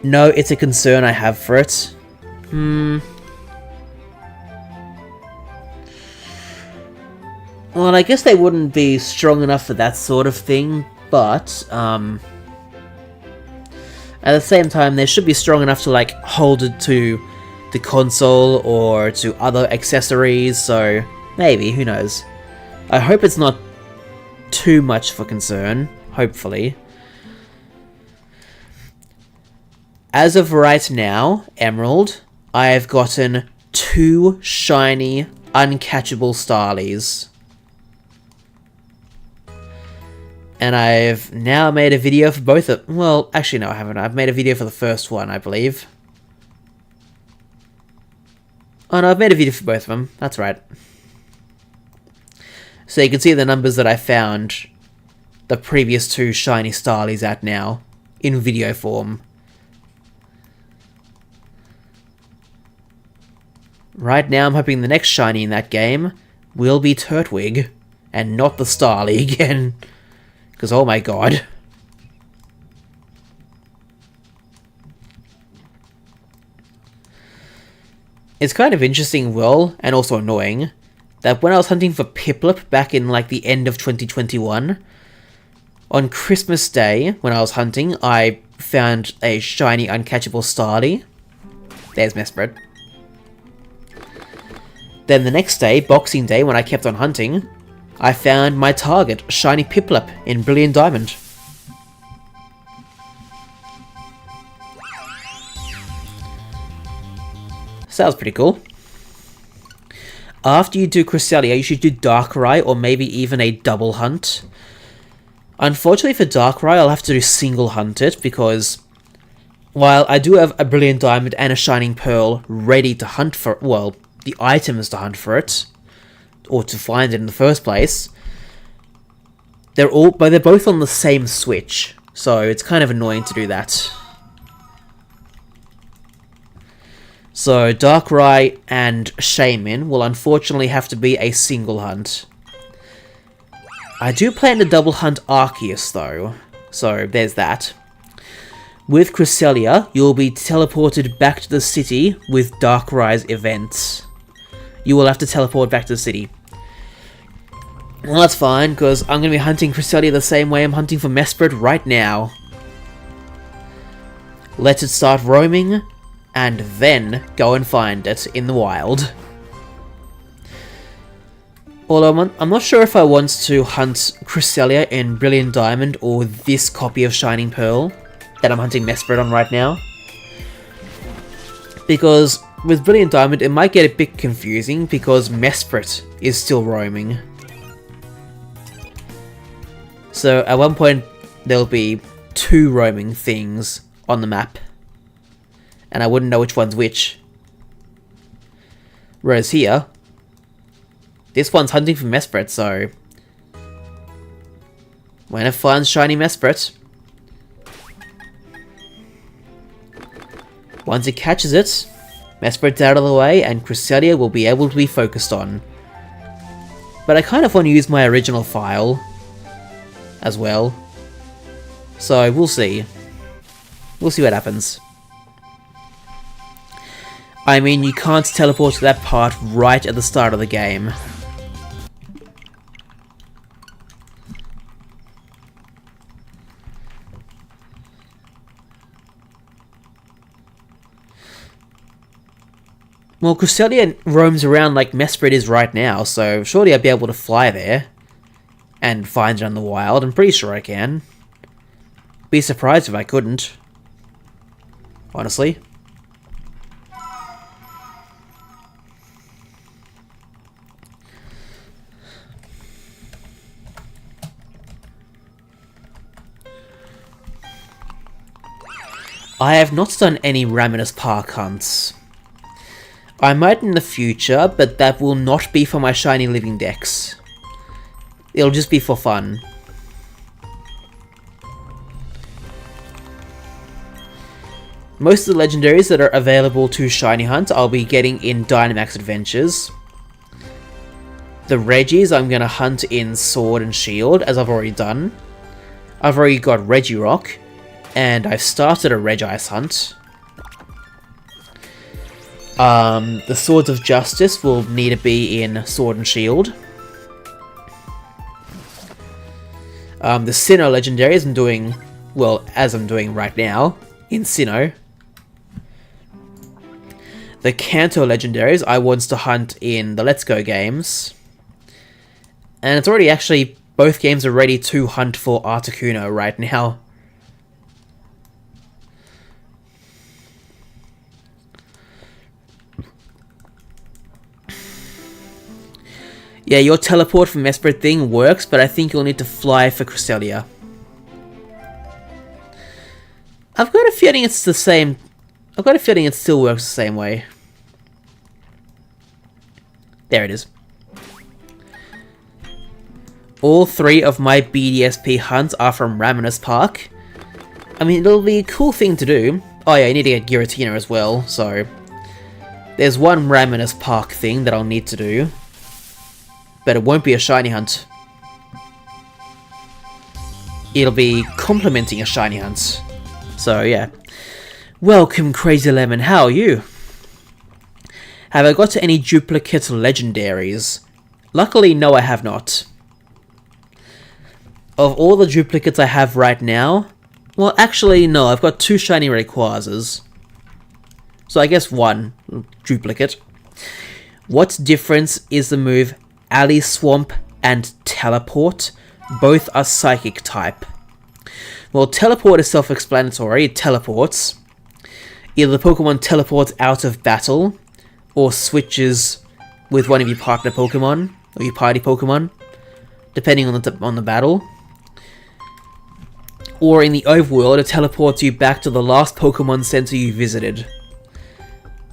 No, it's a concern I have for it. Well, I guess they wouldn't be strong enough for that sort of thing, but, at the same time, they should be strong enough to, like, hold it to the console or to other accessories, so maybe, who knows. I hope it's not too much for concern, hopefully. As of right now, Emerald, I have gotten 2 shiny, uncatchable Starlies. And I've now made a video for both of... Well, actually no, I haven't. I've made a video for the first one, I believe. Oh no, I've made a video for both of them. That's right. So you can see the numbers that I found the previous 2 shiny Starlies at now, in video form. Right now I'm hoping the next shiny in that game will be Turtwig, and not the Starly again. Because, oh my god. It's kind of interesting, Will, and also annoying, that when I was hunting for Piplup back in, like, the end of 2021, on Christmas Day, when I was hunting, I found a shiny, uncatchable Starly. There's Mesprit. Then the next day, Boxing Day, when I kept on hunting, I found my target, shiny Piplup, in Brilliant Diamond. Sounds pretty cool. After you do Cresselia, you should do Darkrai or maybe even a double hunt. Unfortunately for Darkrai, I'll have to do single hunt it because while I do have a Brilliant Diamond and a Shining Pearl ready to hunt for, well, the items to hunt for it, or to find it in the first place, they're both on the same switch, so it's kind of annoying to do that. So Darkrai and Shaman will unfortunately have to be a single hunt. I do plan to double hunt Arceus though, so there's that. With Cresselia, you'll be teleported back to the city with Darkrai's events. You will have to teleport back to the city. Well, that's fine, because I'm going to be hunting Cresselia the same way I'm hunting for Mesprit right now. Let it start roaming, and then go and find it in the wild. Although I'm not sure if I want to hunt Cresselia in Brilliant Diamond or this copy of Shining Pearl that I'm hunting Mesprit on right now. Because with Brilliant Diamond it might get a bit confusing because Mesprit is still roaming. So at one point there'll be 2 roaming things on the map. And I wouldn't know which one's which. Whereas here, this one's hunting for Mesprit, so when it finds shiny Mesprit, once it catches it, Mesprit's out of the way and Cresselia will be able to be focused on. But I kind of want to use my original file as well, so we'll see. We'll see what happens. I mean, you can't teleport to that part right at the start of the game. Well, Cresselia roams around like Mesprit is right now, so surely I'd be able to fly there and find it in the wild. I'm pretty sure I can. Be surprised if I couldn't. Honestly. I have not done any Raminus Park hunts. I might in the future, but that will not be for my shiny living dex. It'll just be for fun. Most of the legendaries that are available to shiny hunt I'll be getting in Dynamax Adventures. The Regis I'm going to hunt in Sword and Shield, as I've already done. I've already got Regirock, and I've started a Regice hunt. The Swords of Justice will need to be in Sword and Shield. The Sinnoh legendaries I'm doing, well, as I'm doing right now, in Sinnoh. The Kanto legendaries I want to hunt in the Let's Go games. And it's already actually, both games are ready to hunt for Articuno right now. Yeah, your teleport from Mesprit thing works, but I think you'll need to fly for Cresselia. I've got a feeling it's the same. I've got a feeling it still works the same way. There it is. All 3 of my BDSP hunts are from Raminus Park. I mean, it'll be a cool thing to do. Oh yeah, I need to get Giratina as well, so... There's one Raminus Park thing that I'll need to do. But it won't be a shiny hunt. It'll be complementing a shiny hunt. So yeah. Welcome, Crazy Lemon, how are you? Have I got any duplicate legendaries? Luckily, no, I have not. Of all the duplicates I have right now, well, actually, no, I've got 2 shiny Rayquazas. So I guess 1 duplicate. What difference is the move Alley Swamp and Teleport? Both are Psychic type. Well, Teleport is self-explanatory, it teleports. Either the Pokemon teleports out of battle, or switches with one of your partner Pokemon, or your party Pokemon, depending on the battle. Or in the overworld, it teleports you back to the last Pokemon Center you visited.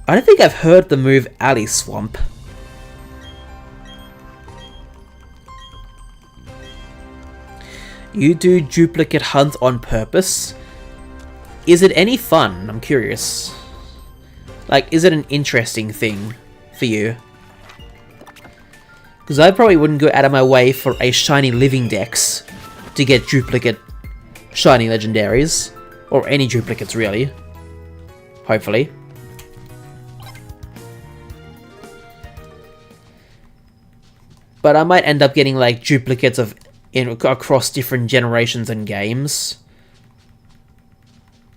I don't think I've heard the move Alley Swamp. You do duplicate hunt on purpose? Is it any fun? I'm curious. Like, is it an interesting thing for you? Because I probably wouldn't go out of my way for a shiny living dex to get duplicate shiny legendaries. Or any duplicates, really. Hopefully. But I might end up getting, like, duplicates of across different generations and games.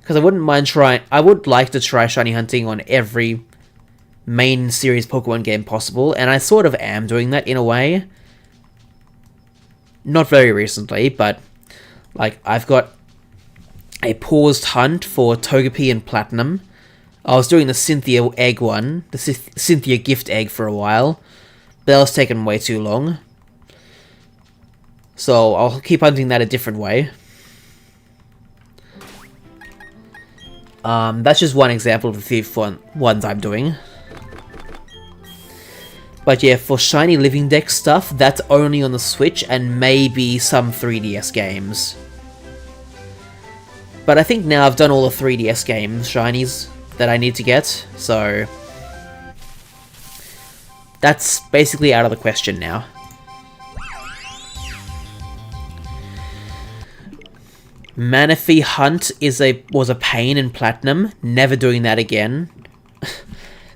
Because I wouldn't mind trying... I would like to try shiny hunting on every main series Pokemon game possible, and I sort of am doing that in a way. Not very recently, but... like, I've got a paused hunt for Togepi and Platinum. I was doing the Cynthia egg one, the Cynthia gift egg for a while, but that was taking way too long. So I'll keep hunting that a different way. That's just one example of the few fun ones I'm doing. But yeah, for shiny living dex stuff, that's only on the Switch and maybe some 3DS games. But I think now I've done all the 3DS games, shinies, that I need to get, so... that's basically out of the question now. Manaphy Hunt was a pain in Platinum. Never doing that again.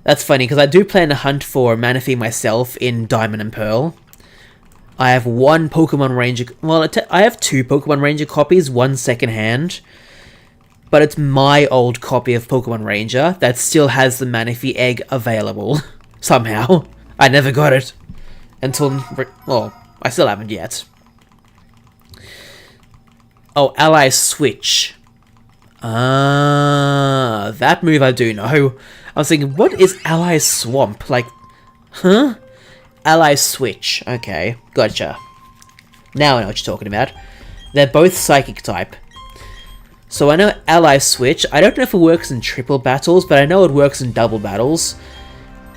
That's funny, because I do plan to hunt for Manaphy myself in Diamond and Pearl. I have one Pokemon Ranger... Well, I have two Pokemon Ranger copies, one secondhand. But it's my old copy of Pokemon Ranger that still has the Manaphy egg available. Somehow. I never got it. Until... Well, I still haven't yet. Oh, Ally Switch. Ah, that move I do know. I was thinking, what is Ally Swamp? Like, huh? Ally Switch. Okay, gotcha. Now I know what you're talking about. They're both Psychic type. So I know Ally Switch. I don't know if it works in triple battles, but I know it works in double battles.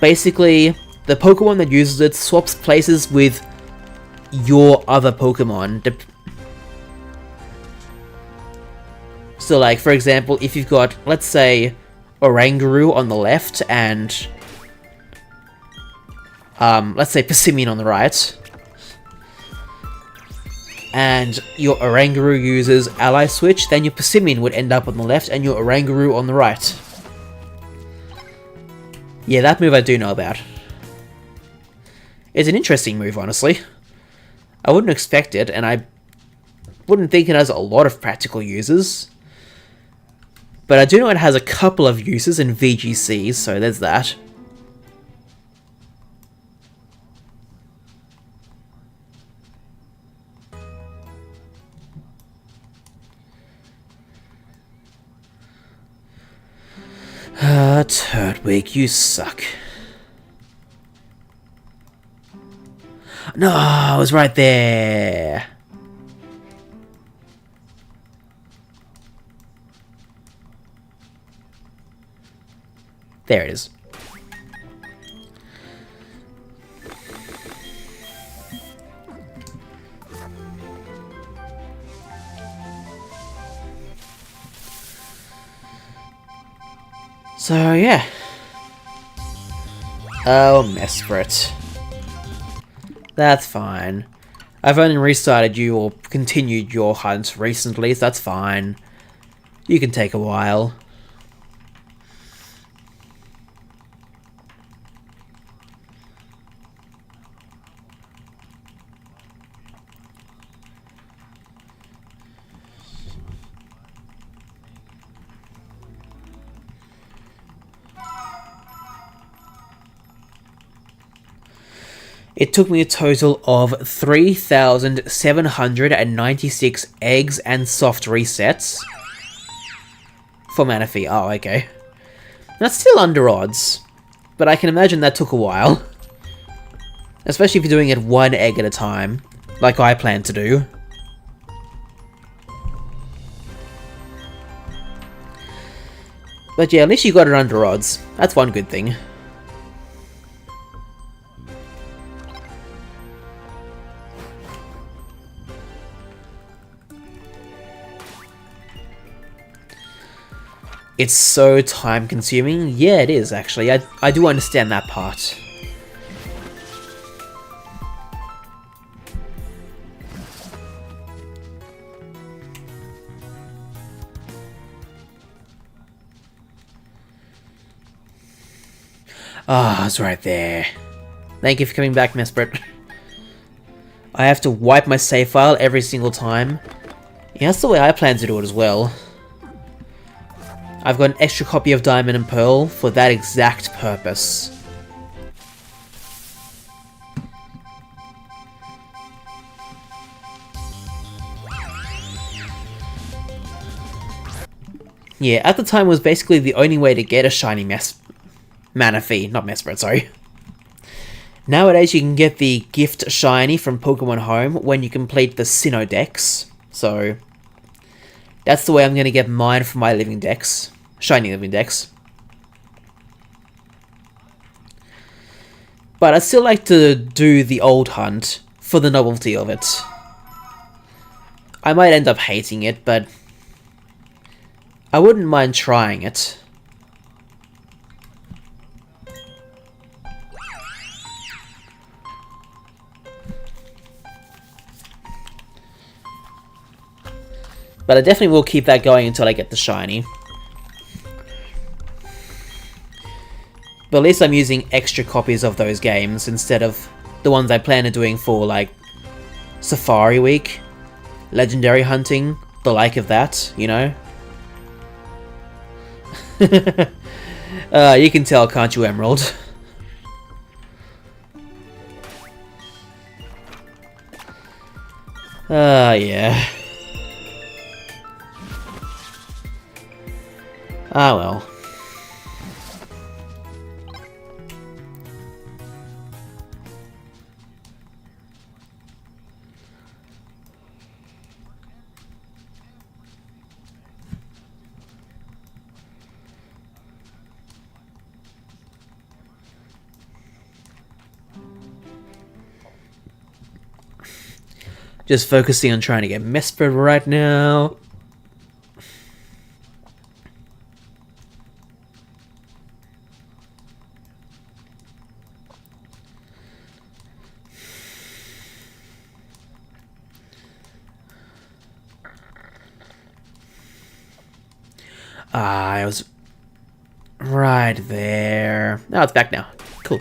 Basically, the Pokemon that uses it swaps places with your other Pokemon. So like, for example, if you've got, let's say, Oranguru on the left and, let's say Persimmon on the right, and your Oranguru uses Ally Switch, then your Persimmon would end up on the left and your Oranguru on the right. Yeah, that move I do know about. It's an interesting move, honestly. I wouldn't expect it, and I wouldn't think it has a lot of practical uses. But I do know it has a couple of uses in VGCs, so there's that. Turtwig, you suck. No, I was right there. There it is. So, yeah. Oh, Mesprit. That's fine. I've only restarted you or continued your hunt recently, so that's fine. You can take a while. It took me a total of 3,796 eggs and soft resets for Manaphy. Oh, okay. That's still under odds, but I can imagine that took a while. Especially if you're doing it one egg at a time, like I plan to do. But yeah, at least you got it under odds. That's one good thing. It's so time consuming. Yeah, it is actually. I do understand that part. Ah, it's right there. Thank you for coming back, Mesprit. I have to wipe my save file every single time. Yeah, that's the way I plan to do it as well. I've got an extra copy of Diamond and Pearl for that exact purpose. Yeah, at the time it was basically the only way to get a shiny Manaphy, not Mesprit, sorry. Nowadays you can get the gift shiny from Pokemon Home when you complete the Sinnoh Dex, so that's the way I'm going to get mine for my living dex. Shiny living dex. But I'd still like to do the old hunt for the novelty of it. I might end up hating it, but I wouldn't mind trying it. But I definitely will keep that going until I get the shiny. But at least I'm using extra copies of those games instead of the ones I plan on doing for, like, Safari Week, Legendary Hunting, the like of that, you know? You can tell, can't you, Emerald? Yeah. Ah, well. Just focusing on trying to get Mesprit right now. I was right there. Oh, it's back now. Cool.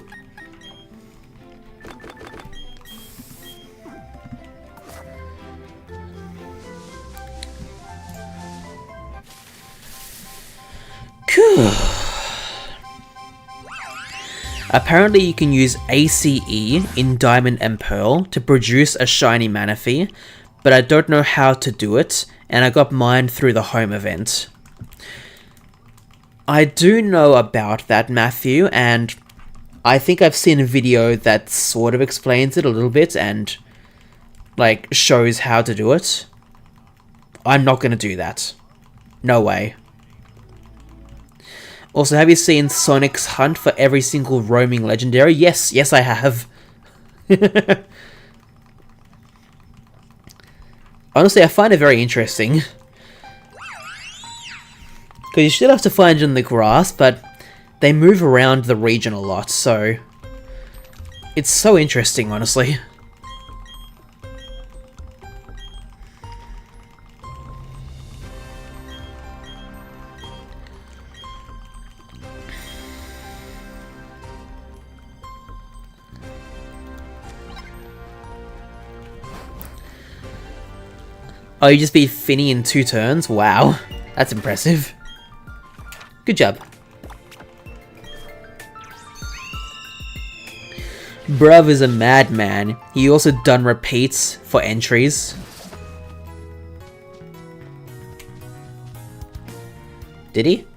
Cool. Apparently you can use ACE in Diamond and Pearl to produce a shiny Manaphy, but I don't know how to do it, and I got mine through the home event. I do know about that, Matthew, and I think I've seen a video that sort of explains it a little bit and, like, shows how to do it. I'm not gonna do that. No way. Also, have you seen Sonic's hunt for every single roaming legendary? Yes, yes I have. Honestly, I find it very interesting. Because you still have to find it in the grass, but they move around the region a lot, so it's so interesting, honestly. Oh, you just beat Finny in 2 turns? Wow, that's impressive. Good job. Bruv is a madman. He also done repeats for entries. Did he?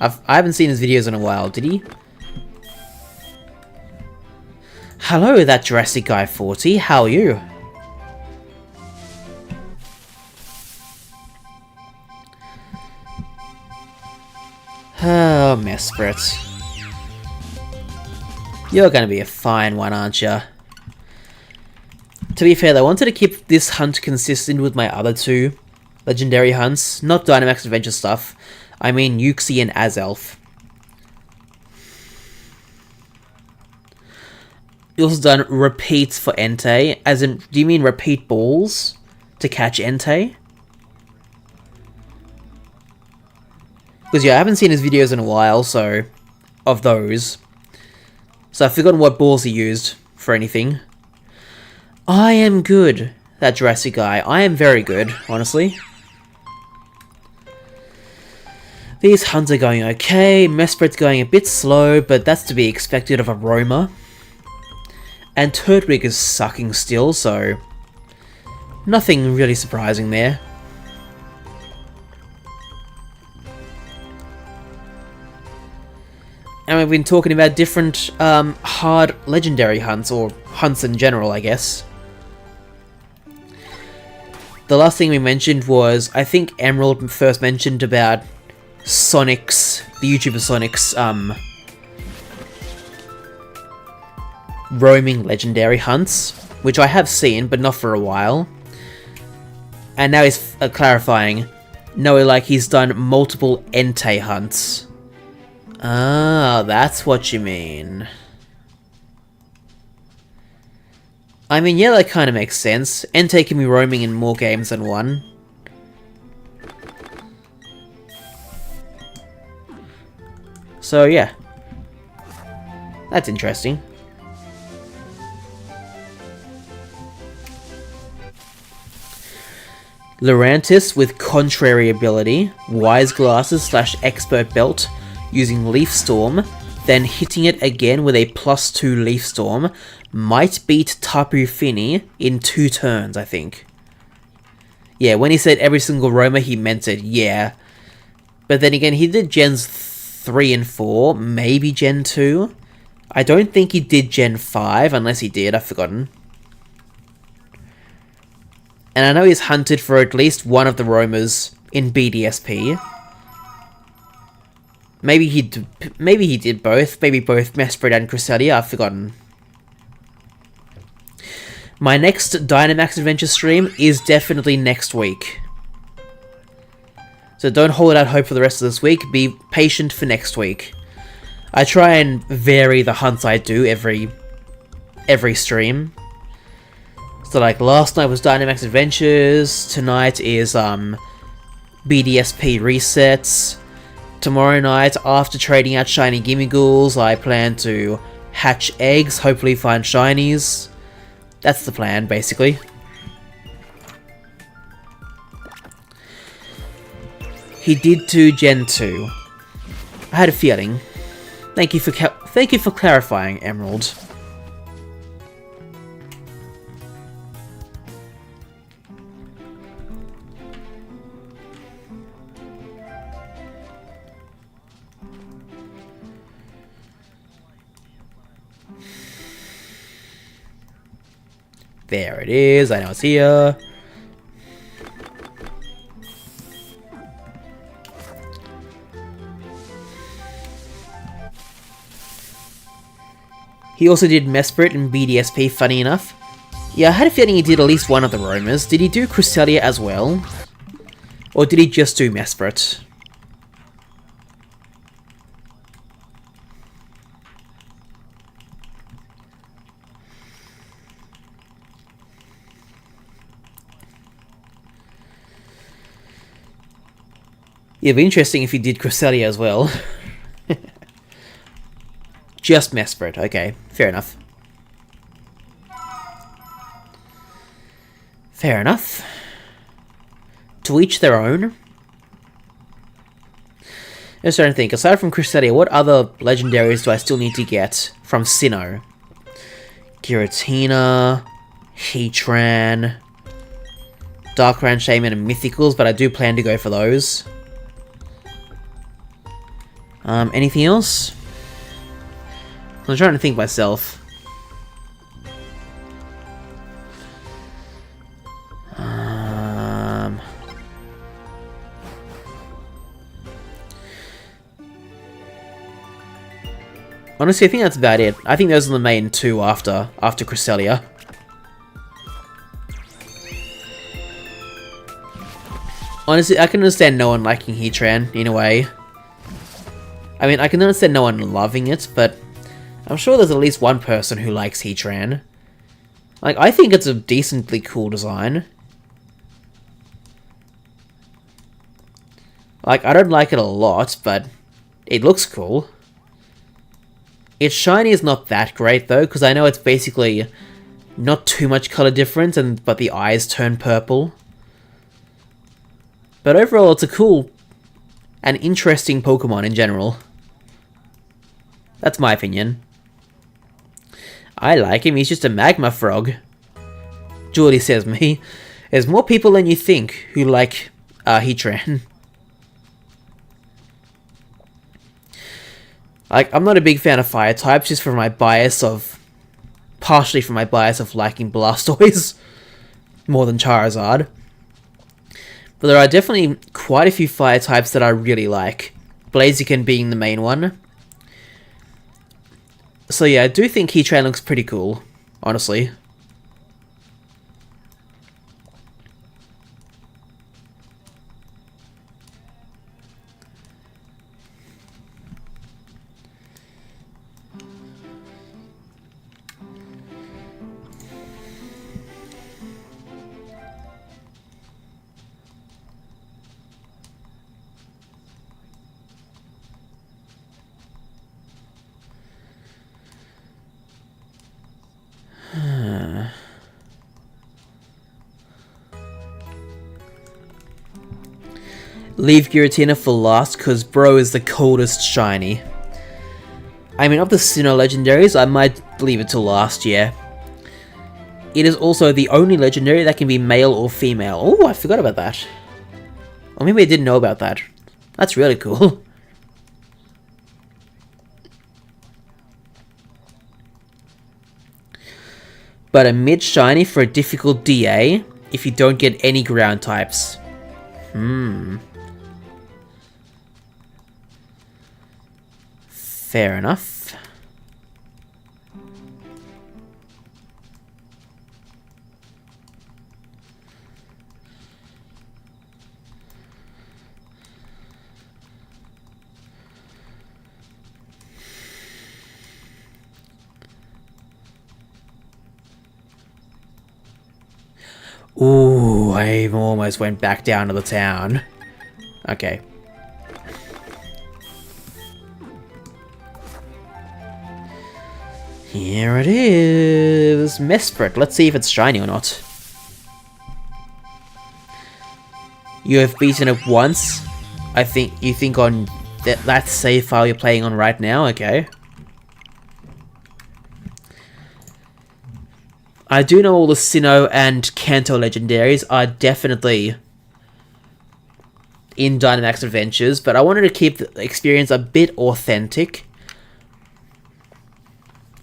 I haven't seen his videos in a while, did he? Hello, that Jurassic Guy 40, how are you? Oh, Mesprit. You're gonna be a fine one, aren't ya? To be fair, I wanted to keep this hunt consistent with my other 2 legendary hunts, not Dynamax Adventure stuff. I mean Uxie and Azelf. You also done repeats for Entei, as in, do you mean repeat balls to catch Entei? Because yeah, I haven't seen his videos in a while, so, of those. So I've forgotten what balls he used for anything. I am good, that Jurassic Guy. I am very good, honestly. These hunts are going okay, Mesprit's going a bit slow, but that's to be expected of a roamer. And Turtwig is sucking still, so nothing really surprising there. And we've been talking about different hard legendary hunts, or hunts in general, I guess. The last thing we mentioned was, I think Emerald first mentioned about Sonic's, the YouTuber Sonic's, roaming legendary hunts, which I have seen, but not for a while. And now he's clarifying, no, like he's done multiple Entei hunts. Ah, that's what you mean. I mean, yeah, that kind of makes sense. Entei can be roaming in more games than one. So yeah, that's interesting. Lurantis with contrary ability, Wise Glasses / Expert Belt, using Leaf Storm, then hitting it again with a +2 Leaf Storm, might beat Tapu Fini in 2 turns, I think. Yeah, when he said every single roamer, he meant it, yeah. But then again, he did Gens 3 and 4, maybe Gen 2. I don't think he did Gen 5, unless he did, I've forgotten. And I know he's hunted for at least one of the roamers in BDSP. Maybe he did both. Maybe both Mesprit and Cresselia, I've forgotten. My next Dynamax Adventure stream is definitely next week. So don't hold out hope for the rest of this week, be patient for next week. I try and vary the hunts I do every stream. So like last night was Dynamax Adventures, tonight is BDSP resets. Tomorrow night, after trading out shiny Gimmighouls, I plan to hatch eggs, hopefully find shinies. That's the plan, basically. He did to Gen 2. I had a feeling. Thank you for clarifying, Emerald. There it is, I know it's here. He also did Mesprit and BDSP, funny enough. Yeah, I had a feeling he did at least one of the roamers. Did he do Cresselia as well? Or did he just do Mesprit? It'd be interesting if he did Cresselia as well. Just Mesprit, okay, fair enough. Fair enough. To each their own. I'm just trying to think, aside from Cresselia, what other legendaries do I still need to get from Sinnoh? Giratina, Heatran, Darkran Shaman, and Mythicals, but I do plan to go for those. Anything else? I'm trying to think myself. Honestly, I think that's about it. I think those are the main two after Cresselia. Honestly, I can understand no one liking Heatran, in a way. I mean, I can understand no one loving it, but I'm sure there's at least one person who likes Heatran. Like, I think it's a decently cool design. Like, I don't like it a lot, but it looks cool. Its shiny is not that great, though, because I know it's basically not too much color difference, but the eyes turn purple. But overall, it's a cool and interesting Pokemon in general. That's my opinion. I like him, he's just a magma frog. Julie says me. There's more people than you think who like Heatran. Like, I'm not a big fan of fire types, just from my bias of... partially from my bias of liking Blastoise more than Charizard. But there are definitely quite a few fire types that I really like. Blaziken being the main one. So yeah, I do think Heatran looks pretty cool, honestly. Leave Giratina for last, cause bro is the coldest shiny. I mean, of the Sinnoh legendaries, I might leave it till last, yeah. It is also the only legendary that can be male or female. Oh, I forgot about that. Or maybe I didn't know about that. That's really cool. But a mid shiny for a difficult DA if you don't get any ground types. Fair enough. Ooh, I almost went back down to the town. Okay. Here it is! Mesprit. Let's see if it's shiny or not. You have beaten it once. I think you think on that save file you're playing on right now, okay. I do know all the Sinnoh and Kanto legendaries are definitely in Dynamax Adventures, but I wanted to keep the experience a bit authentic.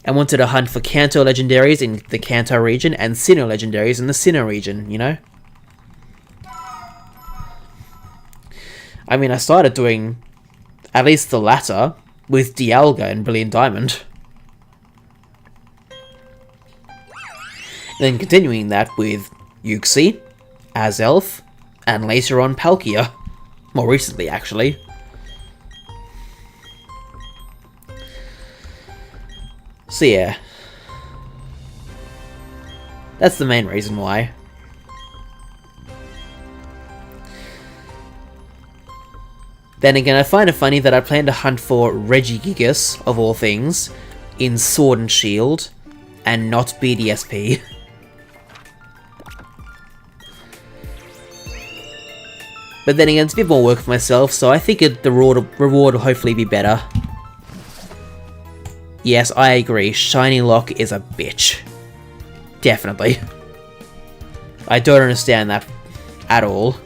I wanted to hunt for Kanto legendaries in the Kanto region and Sinnoh legendaries in the Sinnoh region, you know? I mean, I started doing at least the latter with Dialga and Brilliant Diamond. Then continuing that with Uxie, Azelf, and later on Palkia. More recently, actually. So yeah. That's the main reason why. Then again, I find it funny that I plan to hunt for Regigigas, of all things, in Sword and Shield, and not BDSP. But then again, it's a bit more work for myself, so I think the reward will hopefully be better. Yes, I agree, Shiny Lock is a bitch. Definitely. I don't understand that at all.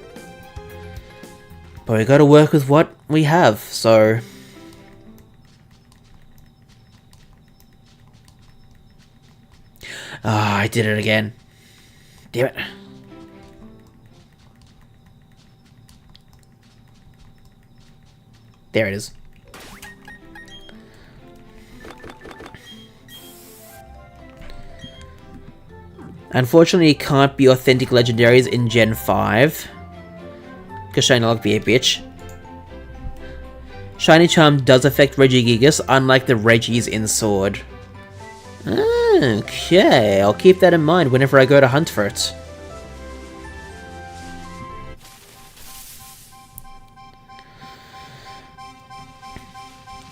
But we gotta work with what we have, so... Ah, I did it again. Damn it. There it is. Unfortunately, it can't be authentic legendaries in Gen 5. Because Shiny Lock be a bitch. Shiny Charm does affect Regigigas, unlike the Regis in Sword. Okay, I'll keep that in mind whenever I go to hunt for it.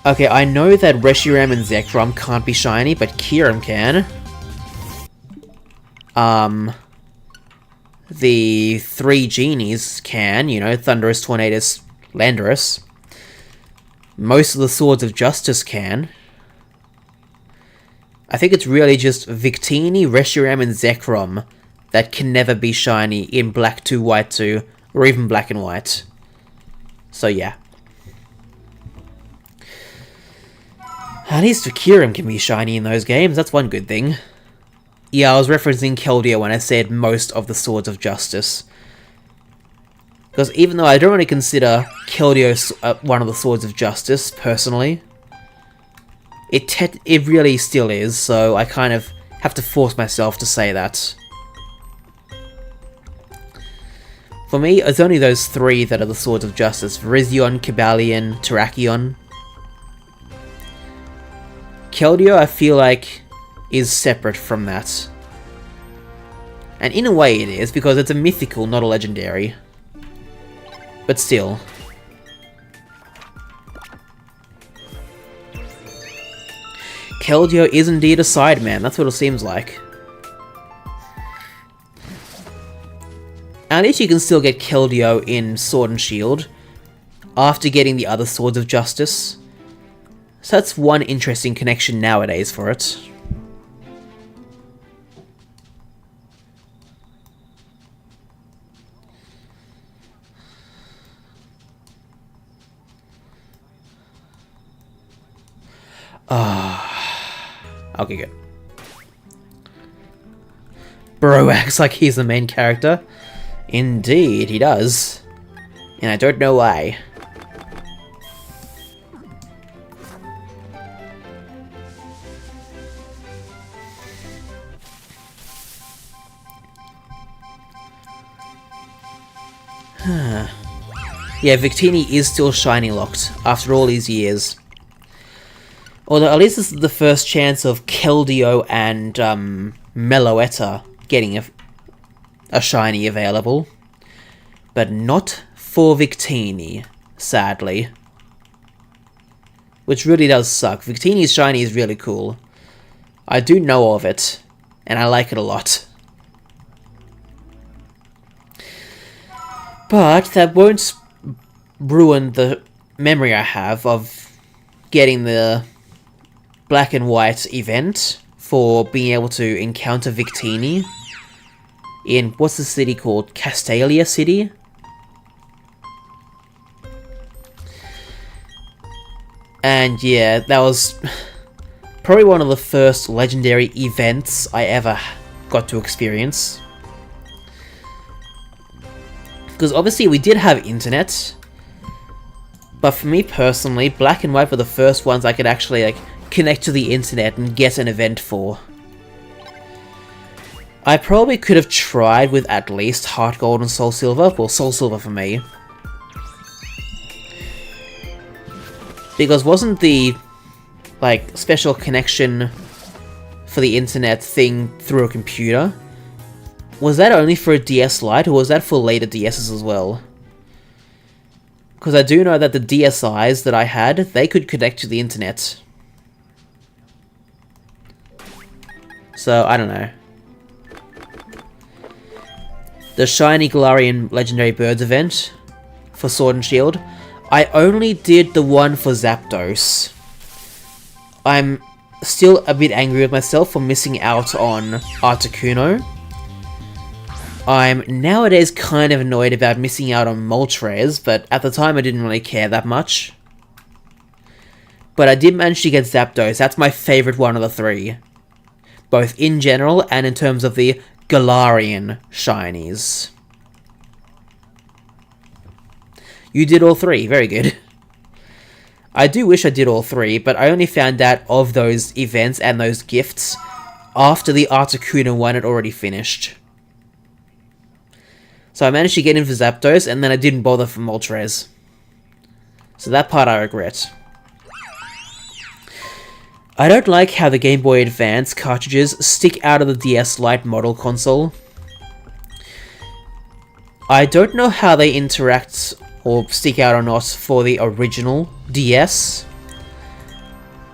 Okay, I know that Reshiram and Zekrom can't be shiny, but Kyurem can. The 3 genies can, you know, Thundurus, Tornadus, Landorus. Most of the Swords of Justice can. I think it's really just Victini, Reshiram, and Zekrom that can never be shiny in Black 2, White 2, or even Black and White. So yeah. At least Kyurem can be shiny in those games, that's one good thing. Yeah, I was referencing Keldeo when I said most of the Swords of Justice. Because even though I don't really consider Keldeo one of the Swords of Justice, personally, it really still is, so I kind of have to force myself to say that. For me, it's only those 3 that are the Swords of Justice: Virizion, Cobalion, Terrakion. Keldeo, I feel like, is separate from that. And in a way it is, because it's a mythical, not a legendary. But still. Keldeo is indeed a sideman, that's what it seems like. At least you can still get Keldeo in Sword and Shield, after getting the other Swords of Justice. So that's one interesting connection nowadays for it. Okay, good. Bro acts like he's the main character. Indeed, he does. And I don't know why. Yeah, Victini is still shiny locked after all these years. Although at least this is the first chance of Keldeo and Meloetta getting a shiny available. But not for Victini, sadly. Which really does suck. Victini's shiny is really cool. I do know of it, and I like it a lot. But that won't ruin the memory I have of getting the Black and White event for being able to encounter Victini in, what's the city called? Castalia City? And yeah, that was probably one of the first legendary events I ever got to experience. Because obviously we did have internet, but for me personally, Black and White were the first ones I could actually like connect to the internet and get an event for. I probably could have tried with at least Heart Gold and Soul Silver, well, Soul Silver for me. Because wasn't the, like, special connection for the internet thing through a computer? Was that only for a DS Lite, or was that for later DSs as well? Because I do know that the DSIs that I had, they could connect to the internet. So, I don't know. The Shiny Galarian Legendary Birds event for Sword and Shield, I only did the one for Zapdos. I'm still a bit angry with myself for missing out on Articuno. I'm nowadays kind of annoyed about missing out on Moltres, but at the time I didn't really care that much. But I did manage to get Zapdos. That's my favourite one of the three. Both in general and in terms of the Galarian shinies. You did all three, very good. I do wish I did all three, but I only found out of those events and those gifts after the Articuno one had already finished. So I managed to get in for Zapdos, and then I didn't bother for Moltres. So that part I regret. I don't like how the Game Boy Advance cartridges stick out of the DS Lite model console. I don't know how they interact or stick out or not for the original DS,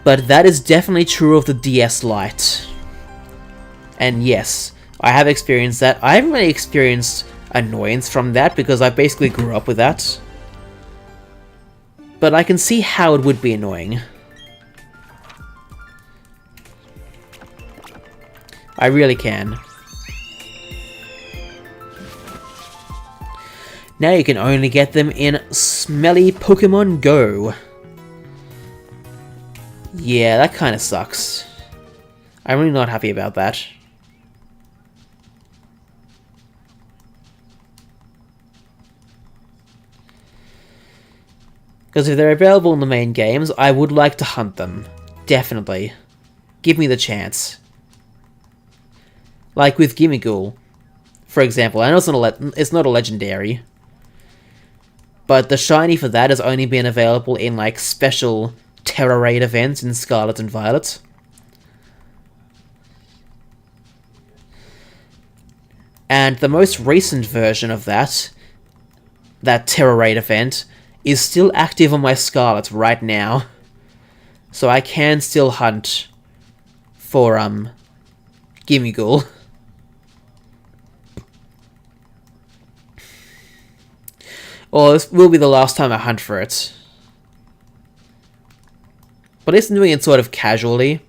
but that is definitely true of the DS Lite. And yes, I have experienced that. I haven't really experienced annoyance from that because I basically grew up with that. But I can see how it would be annoying. I really can. Now you can only get them in Smelly Pokemon Go. Yeah, that kind of sucks. I'm really not happy about that. Because if they're available in the main games, I would like to hunt them. Definitely. Give me the chance. Like with Gimmighoul, for example. I know it's not a legendary, but the shiny for that has only been available in like special Terra Raid events in Scarlet and Violet. And the most recent version of that Terra Raid event, is still active on my Scarlet right now. So I can still hunt for Gimmighoul. Or this will be the last time I hunt for it. But at least I'm doing it sort of casually.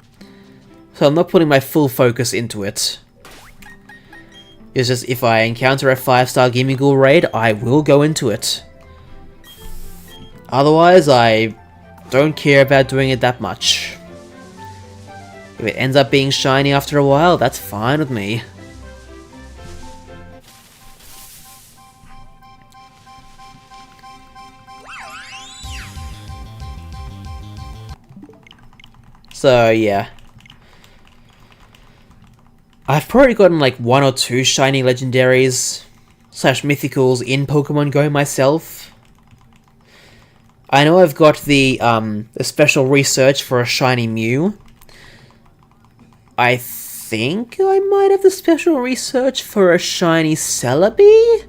So I'm not putting my full focus into it. It's just if I encounter a 5-star Gimmighoul raid, I will go into it. Otherwise, I don't care about doing it that much. If it ends up being shiny after a while, that's fine with me. So, yeah. I've probably gotten like 1 or 2 shiny legendaries / mythicals in Pokemon Go myself. I know I've got the special research for a shiny Mew. I think I might have the special research for a shiny Celebi?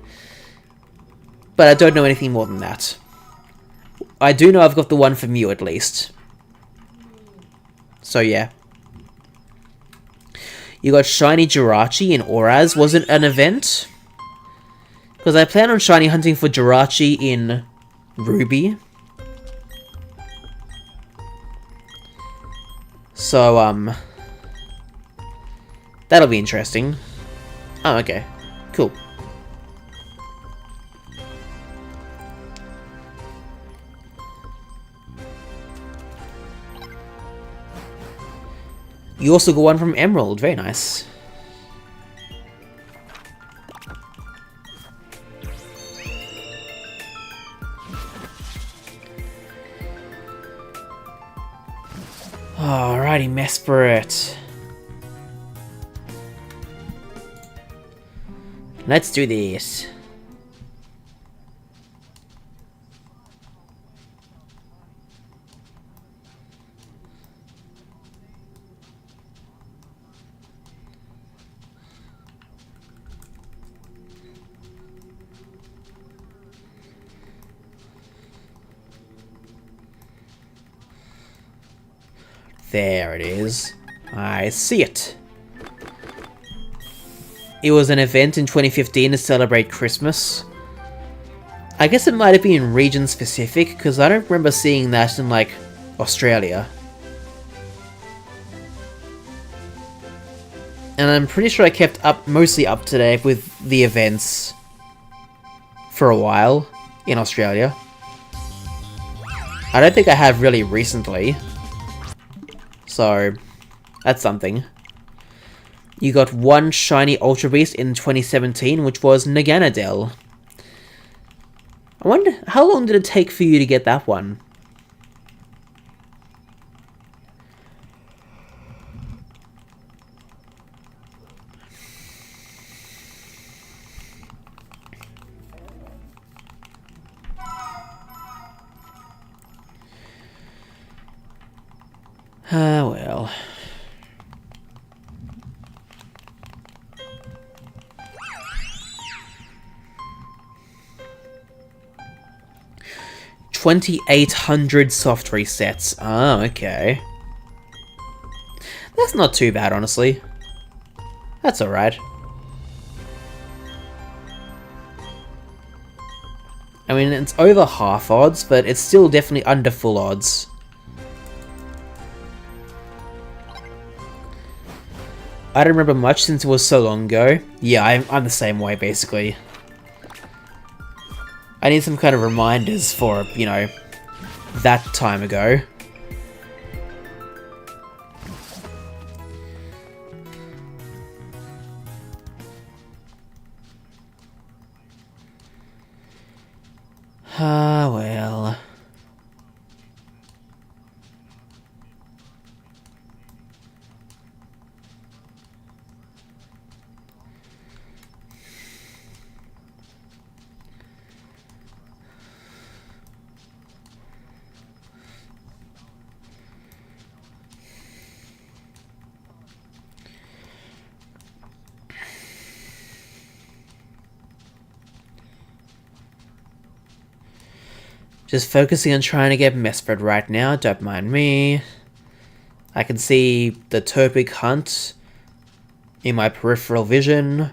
But I don't know anything more than that. I do know I've got the one for Mew at least. So yeah. You got shiny Jirachi in Oraz. Was it an event? Because I plan on shiny hunting for Jirachi in Ruby. So, that'll be interesting. Oh, okay. Cool. You also got one from Emerald. Very nice. Alrighty, Mesprit. Let's do this. There it is. I see it. It was an event in 2015 to celebrate Christmas. I guess it might have been region specific, because I don't remember seeing that in, like, Australia. And I'm pretty sure I kept mostly up to date with the events for a while in Australia. I don't think I have really recently. So, that's something. You got one shiny Ultra Beast in 2017, which was Naganadel. I wonder, how long did it take for you to get that one? Ah, well. $2,800 soft resets. Oh, okay. That's not too bad, honestly. That's alright. I mean, it's over half odds, but it's still definitely under full odds. I don't remember much since it was so long ago. Yeah, I'm the same way, basically. I need some kind of reminders for, you know, that time ago. Ah, well. Just focusing on trying to get Mesprit right now, don't mind me. I can see the Turtwig hunt in my peripheral vision.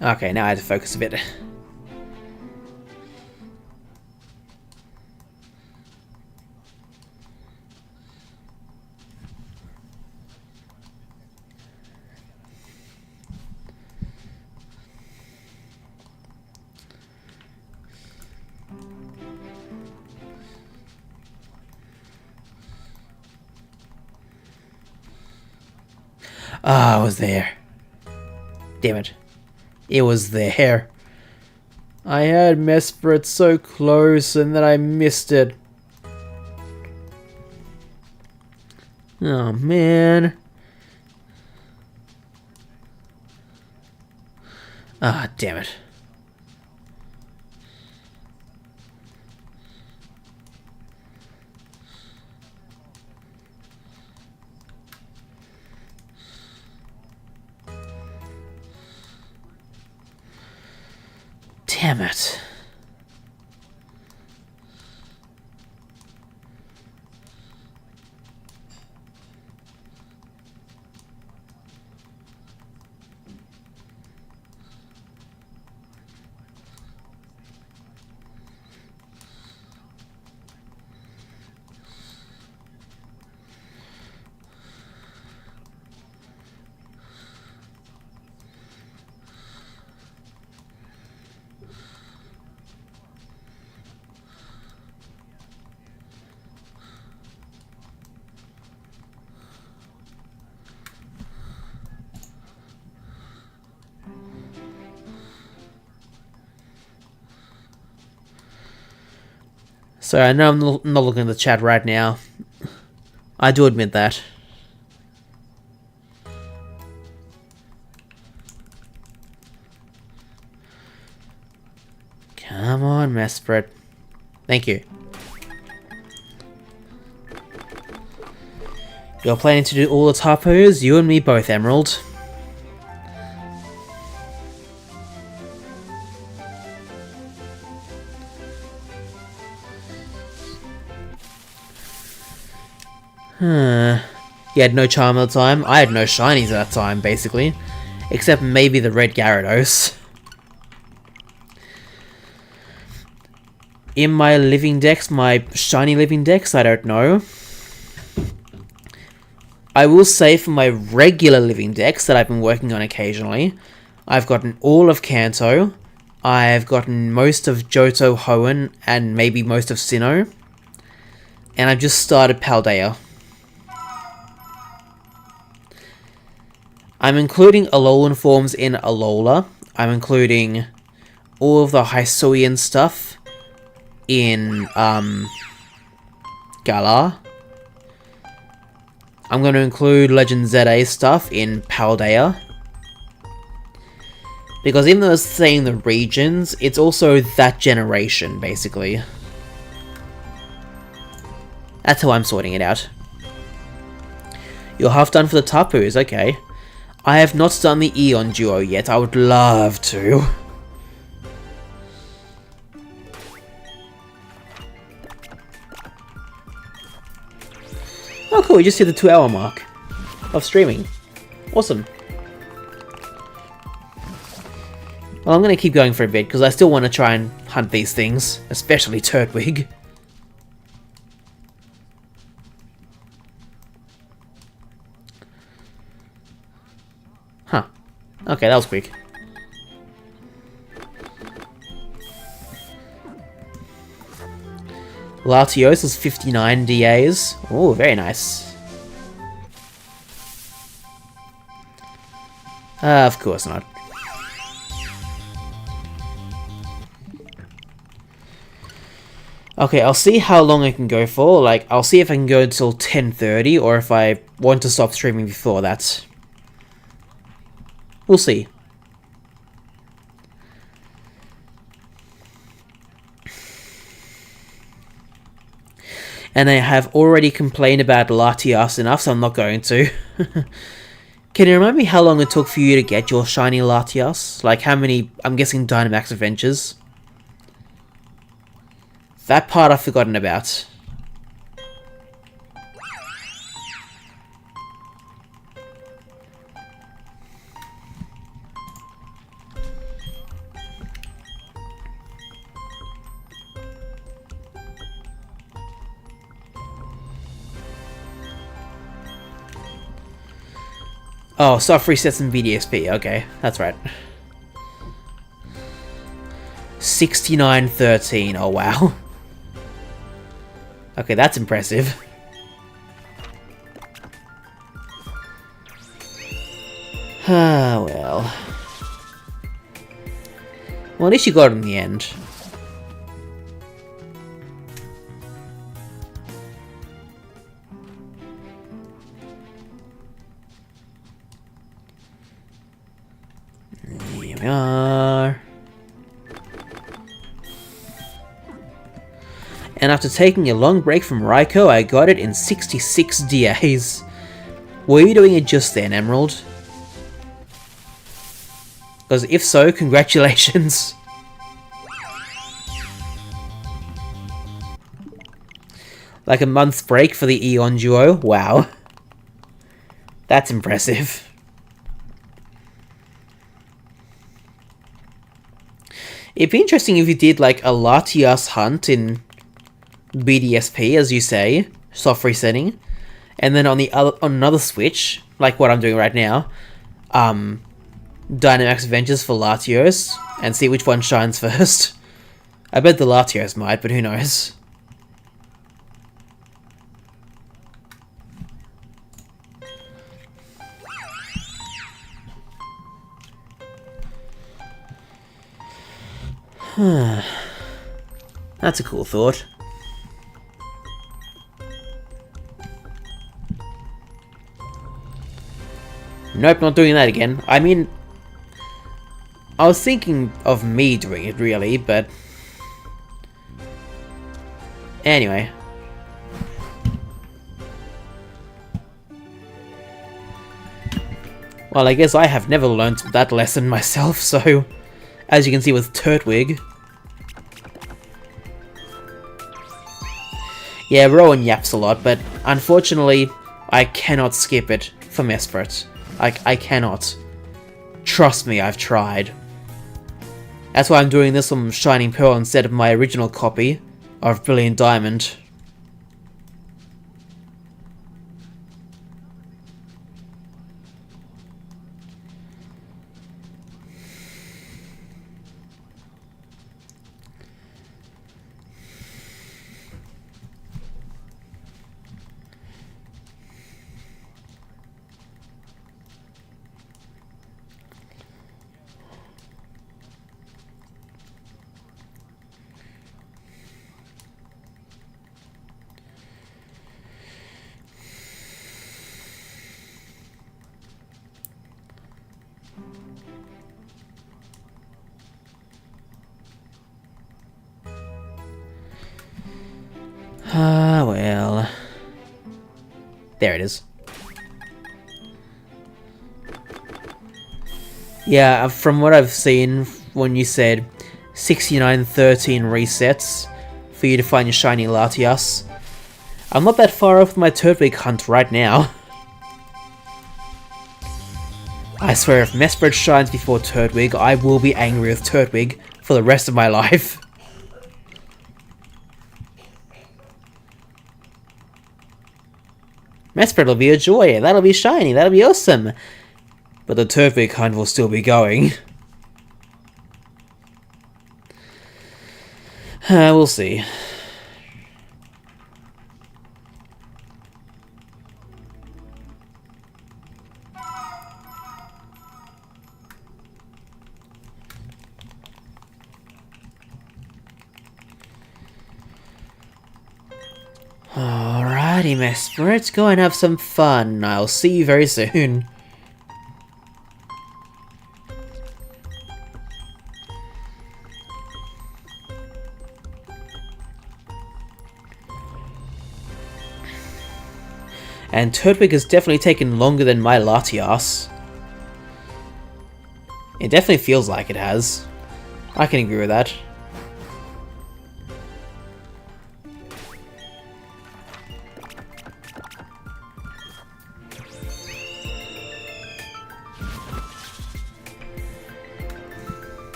Okay, now I have to focus a bit. Ah, I was there. Damn it. It was there. I had Mesprit so close and then I missed it. Oh, man. Ah, damn it. Damn it. So I know I'm not looking at the chat right now. I do admit that. Come on, Mesprit. Thank you. You're planning to do all the typos? You and me both, Emerald. You had no charm at the time. I had no shinies at that time, basically. Except maybe the red Gyarados. In my living decks, my shiny living decks, I don't know. I will say for my regular living decks that I've been working on occasionally, I've gotten all of Kanto, I've gotten most of Johto Hoenn, and maybe most of Sinnoh, and I've just started Paldea. I'm including Alolan forms in Alola. I'm including all of the Hisuian stuff in Galar. I'm going to include Legend ZA stuff in Paldea. Because even though it's saying the regions, it's also that generation, basically. That's how I'm sorting it out. You're half done for the Tapus, okay. I have not done the Eon duo yet, I would love to. Oh cool, we just hit the 2-hour mark of streaming. Awesome. Well, I'm going to keep going for a bit, because I still want to try and hunt these things, especially Turtwig. Huh. Okay, that was quick. Latios is 59 DAs. Oh, very nice. Of course not. Okay, I'll see how long I can go for. Like, I'll see if I can go until 10:30, or if I want to stop streaming before that. We'll see. And I have already complained about Latias enough, so I'm not going to. Can you remind me how long it took for you to get your shiny Latias? Like how many, I'm guessing, Dynamax adventures? That part I've forgotten about. Oh, soft resets and BDSP. Okay, that's right. 69-13. Oh, wow. Okay, that's impressive. Ah, well. Well, at least you got it in the end. Here we are. And after taking a long break from Raikou, I got it in 66 DAs. Were you doing it just then, Emerald? Because if so, congratulations. Like a month's break for the Eon duo? Wow. That's impressive. It'd be interesting if you did like a Latias hunt in BDSP, as you say, soft resetting, and then on another Switch, like what I'm doing right now, Dynamax Adventures for Latios, and see which one shines first. I bet the Latios might, but who knows. That's a cool thought. Nope, not doing that again. I mean, I was thinking of me doing it, really, but... Anyway. Well, I guess I have never learnt that lesson myself, so... As you can see with Turtwig... Yeah, Rowan yaps a lot, but unfortunately, I cannot skip it for Mesprit. I cannot. Trust me, I've tried. That's why I'm doing this on Shining Pearl instead of my original copy of Brilliant Diamond. Ah, well... There it is. Yeah, from what I've seen, when you said 69-13 resets for you to find your shiny Latias, I'm not that far off my Turtwig hunt right now. I swear, if Mesprit shines before Turtwig, I will be angry with Turtwig for the rest of my life. Mesprit will be a joy, that'll be shiny, that'll be awesome. But the Turtwig hunt will still be going. We'll see. Alrighty, Mesprit, go and have some fun. I'll see you very soon. And Turtwig has definitely taken longer than my Latias. It definitely feels like it has. I can agree with that.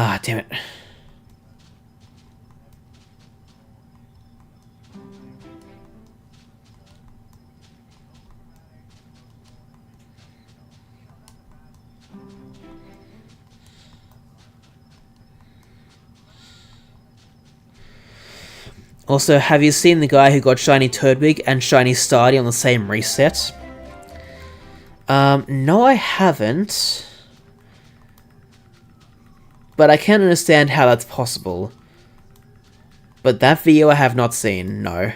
Ah, damn it. Also, have you seen the guy who got Shiny Turtwig and Shiny Starly on the same reset? No I haven't. But I can understand how that's possible. But that video I have not seen, no.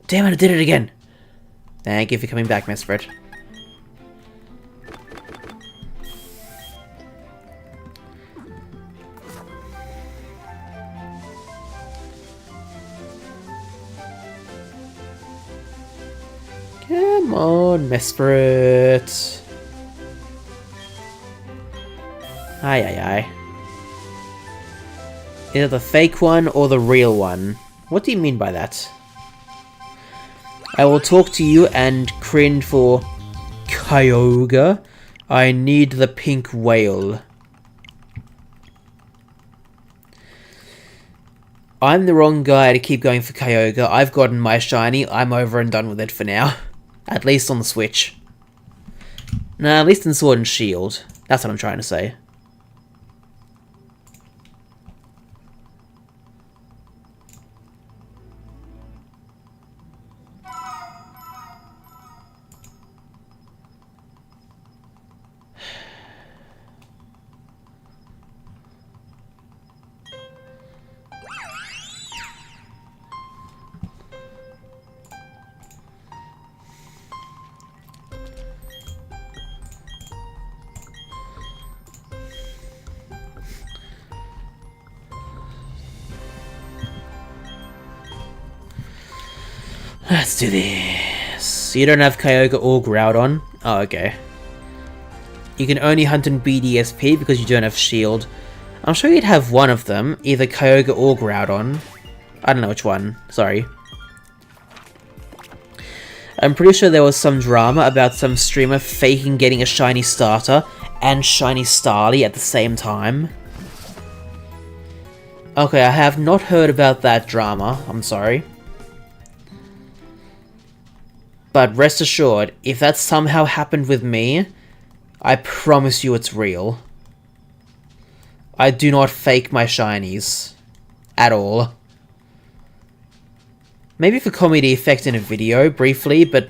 Damn it, I did it again! Thank you for coming back, Mesprit. Come on, Mesprit. Aye, aye, aye. Either the fake one or the real one. What do you mean by that? I will talk to you and cringe for Kyogre. I need the pink whale. I'm the wrong guy to keep going for Kyogre. I've gotten my shiny. I'm over and done with it for now. At least on the Switch. Nah, at least in Sword and Shield. That's what I'm trying to say. Let's do this. You don't have Kyogre or Groudon? Oh, okay. You can only hunt in BDSP because you don't have Shield. I'm sure you'd have one of them, either Kyogre or Groudon. I don't know which one, sorry. I'm pretty sure there was some drama about some streamer faking getting a shiny starter and shiny Starly at the same time. Okay, I have not heard about that drama, I'm sorry. But rest assured, if that somehow happened with me, I promise you it's real. I do not fake my shinies. At all. Maybe for comedy effect in a video, briefly, but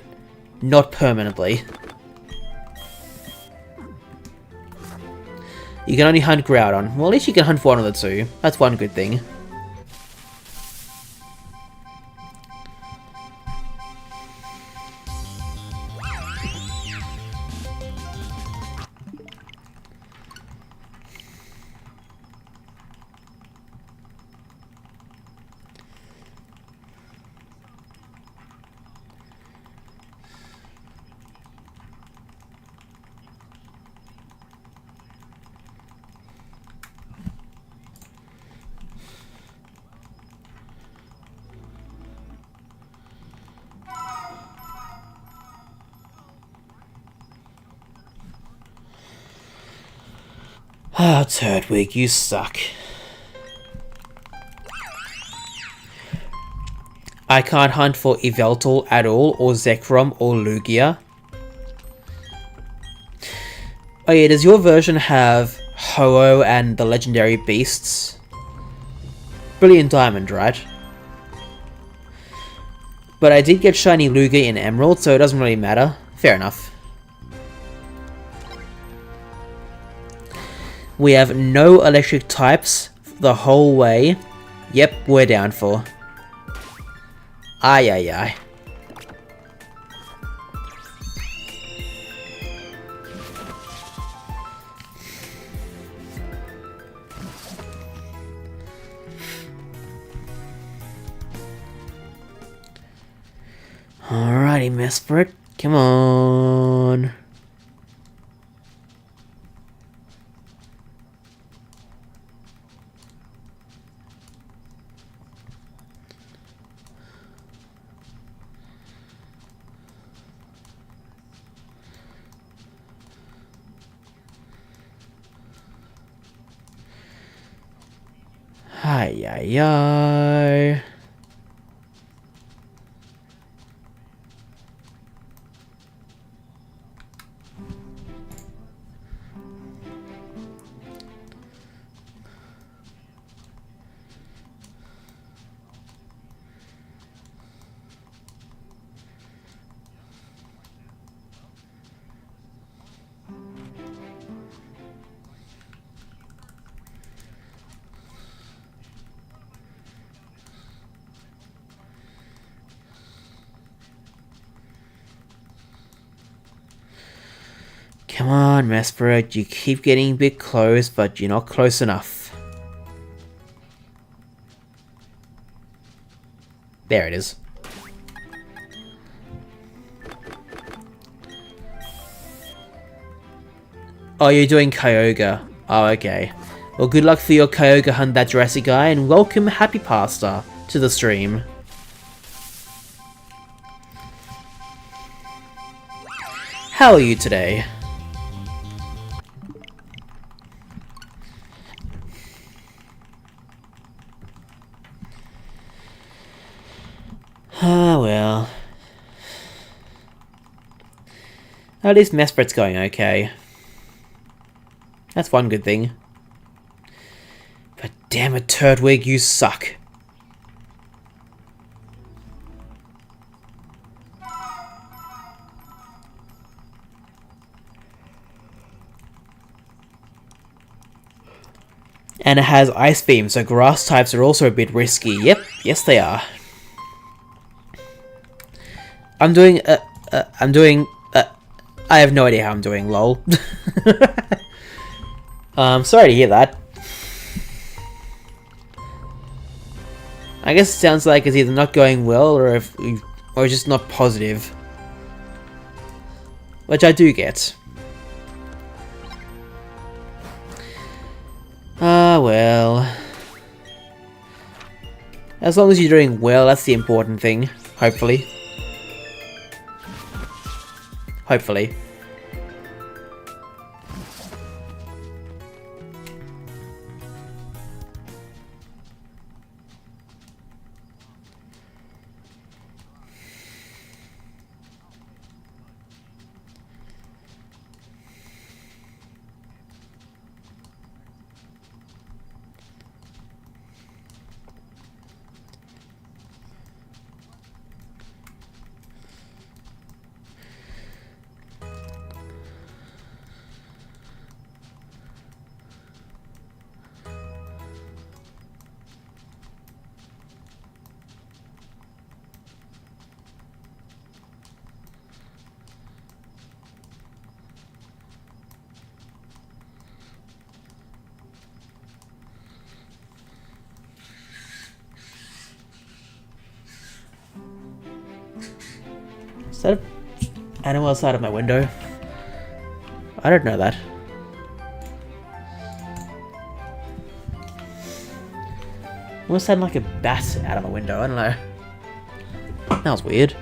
not permanently. You can only hunt Groudon. Well, at least you can hunt one of the two. That's one good thing. Ah, Turtwig, you suck. I can't hunt for Yveltal at all, or Zekrom, or Lugia. Oh yeah, does your version have Ho-Oh and the legendary beasts? Brilliant Diamond, right? But I did get shiny Lugia in Emerald, so it doesn't really matter. Fair enough. We have no electric types the whole way. Yep, we're down for. Aye, aye, aye. Alrighty, Mesprit. Come on. Ay, ay, ay. Come on, Mesprit, you keep getting a bit close, but you're not close enough. There it is. Oh, you're doing Kyogre. Oh, okay. Well, good luck for your Kyogre hunt, that Jurassic guy, and welcome Happy Pasta to the stream. How are you today? Ah, well. At least Mesprit's going okay. That's one good thing. But damn it, Turtwig, you suck. And it has Ice Beam, so grass types are also a bit risky. Yep, yes they are. I'm doing, I have no idea how I'm doing, lol. Sorry to hear that. I guess it sounds like it's either not going well or just not positive. Which I do get. Ah, well. As long as you're doing well, that's the important thing. Hopefully. Hopefully. Is that an animal outside of my window? I don't know that. Almost sounded like a bat out of my window, I don't know. That was weird.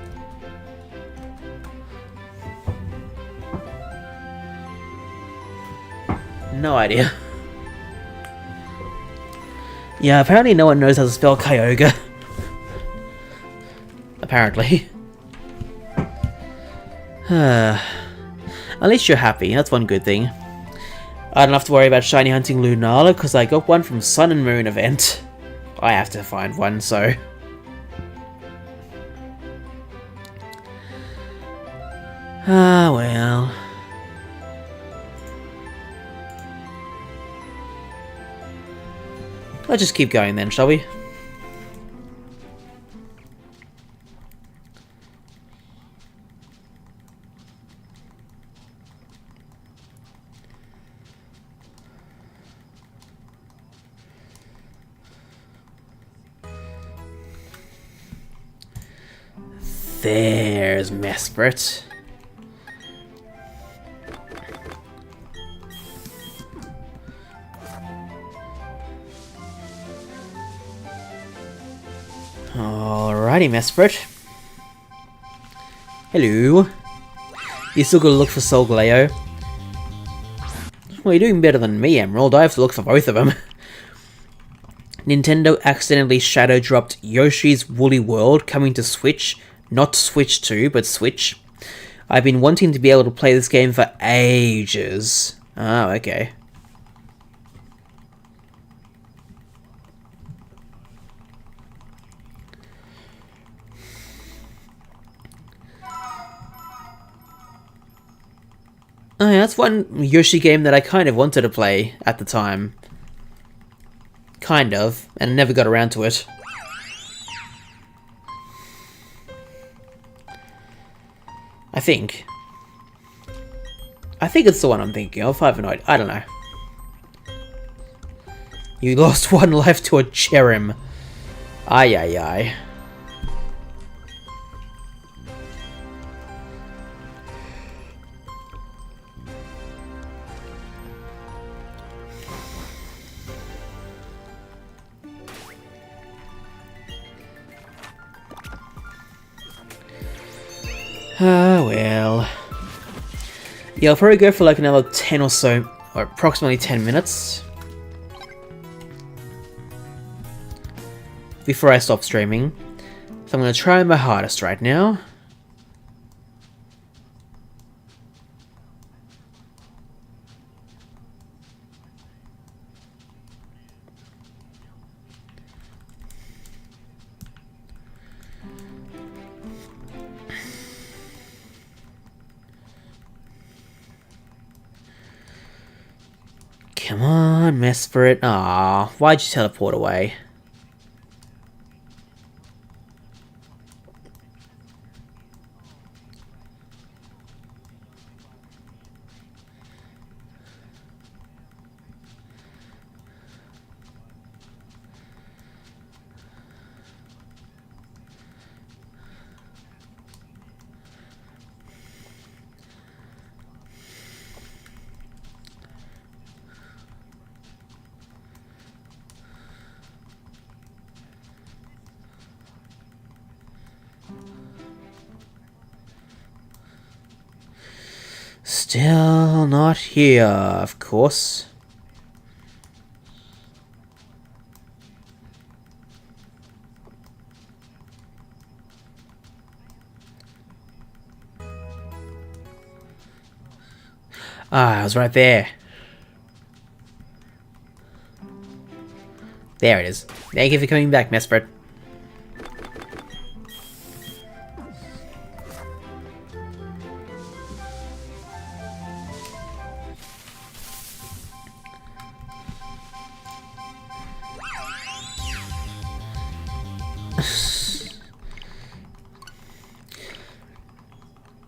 No idea. Yeah, apparently no one knows how to spell Kyogre. Apparently. At least you're happy, that's one good thing. I don't have to worry about shiny hunting Lunala because I got one from Sun and Moon event. I have to find one, so... Ah, well... Let's just keep going then, shall we? There's Mesprit. Alrighty, Mesprit. Hello. You still gotta look for Solgaleo. Well, you're doing better than me, Emerald. I have to look for both of them. Nintendo accidentally shadow dropped Yoshi's Woolly World coming to Switch. Not Switch 2, but Switch. I've been wanting to be able to play this game for ages. Oh, okay. Oh yeah, that's one Yoshi game that I kind of wanted to play at the time. Kind of, and never got around to it. I think it's the one I'm thinking of. I don't know. You lost one life to a cherrim. Ay ay ay. Ah, well. Yeah, I'll probably go for like another 10 or so, or approximately 10 minutes. Before I stop streaming. So I'm going to try my hardest right now. Come on, Mesprit. Ah, why'd you teleport away? Still not here, of course. Ah, I was right there. There it is. Thank you for coming back, Mesprit.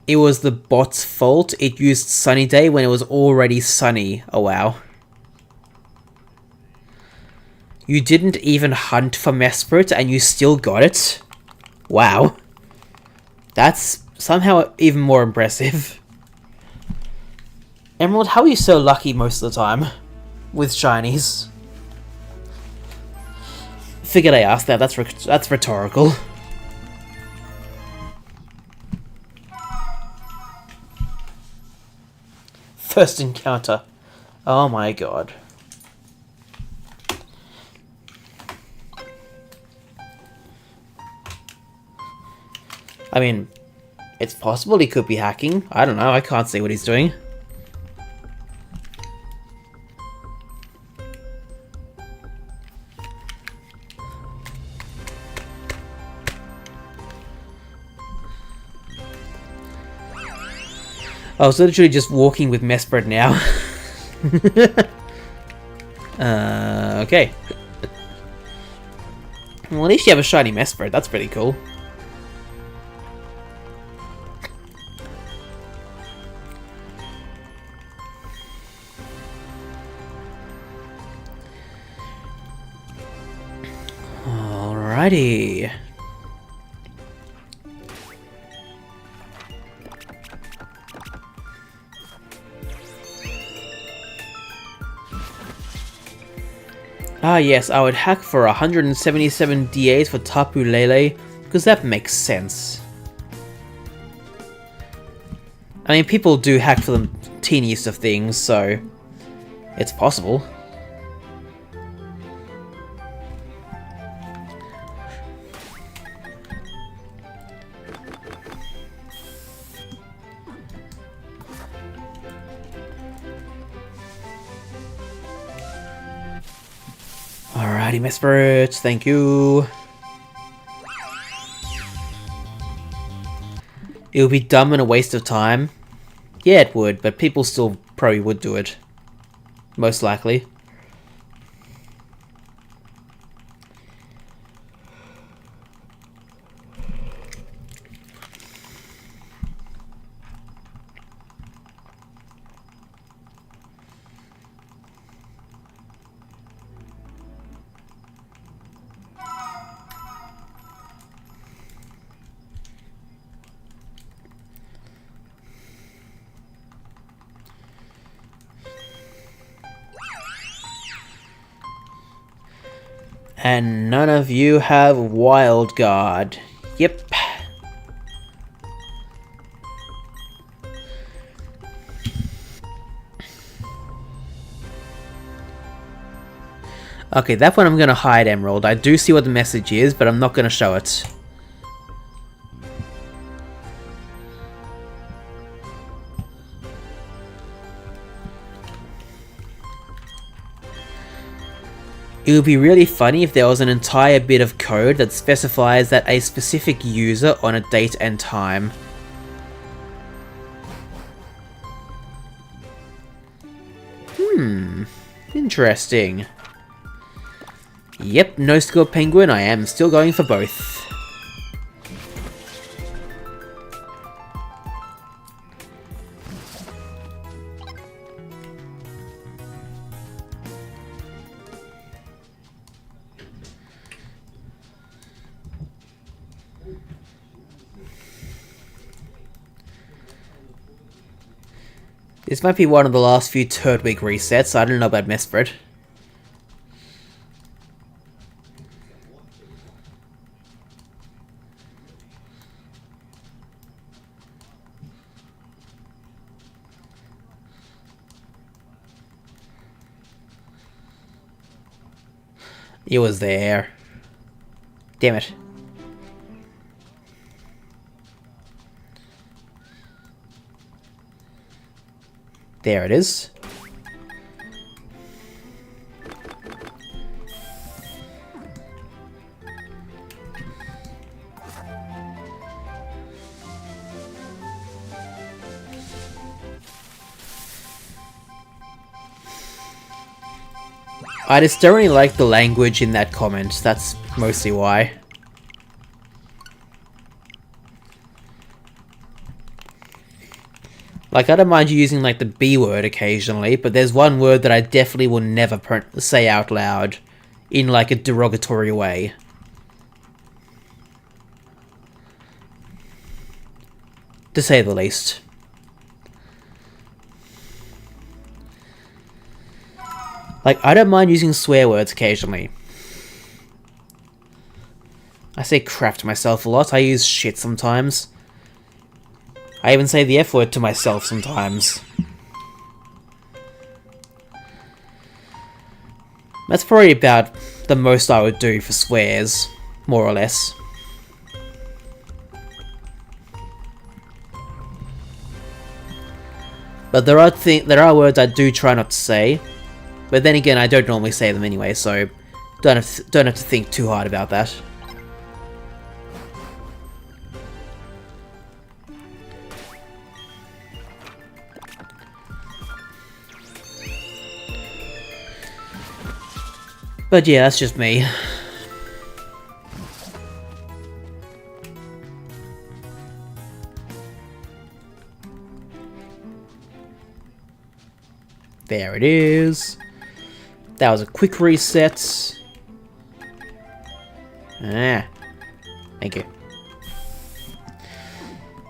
It was the bot's fault. It used Sunny Day when it was already sunny. Oh wow. You didn't even hunt for Mesprit and you still got it? Wow. That's somehow even more impressive. Emerald, how are you so lucky most of the time? With shinies? Figured I asked that. That's rhetorical. First encounter. Oh my god. I mean, it's possible he could be hacking. I don't know, I can't see what he's doing. I was literally just walking with Mesprit now. Okay. Well, at least you have a shiny Mesprit. That's pretty cool. Alrighty. Ah yes, I would hack for 177 DAs for Tapu Lele, because that makes sense. I mean, people do hack for the teeniest of things, so it's possible. Alrighty, Mesprit, thank you. It would be dumb and a waste of time. Yeah, it would, but people still probably would do it. Most likely. And none of you have Wild Guard. Yep. Okay, that one I'm going to hide, Emerald. I do see what the message is, but I'm not going to show it. It would be really funny if there was an entire bit of code that specifies that a specific user on a date and time. Interesting. Yep, no score penguin, I am still going for both. This might be one of the last few Turtwig resets, I don't know about Mesprit. It was there. Damn it. There it is. I just don't really like the language in that comment, that's mostly why. Like, I don't mind you using, like, the B word occasionally, but there's one word that I definitely will never say out loud in, like, a derogatory way. To say the least. Like, I don't mind using swear words occasionally. I say crap to myself a lot, I use shit sometimes. I even say the F word to myself sometimes. That's probably about the most I would do for swears, more or less. But there are words I do try not to say. But then again, I don't normally say them anyway, so don't have to think too hard about that. But yeah, that's just me. There it is. That was a quick reset. Ah, thank you.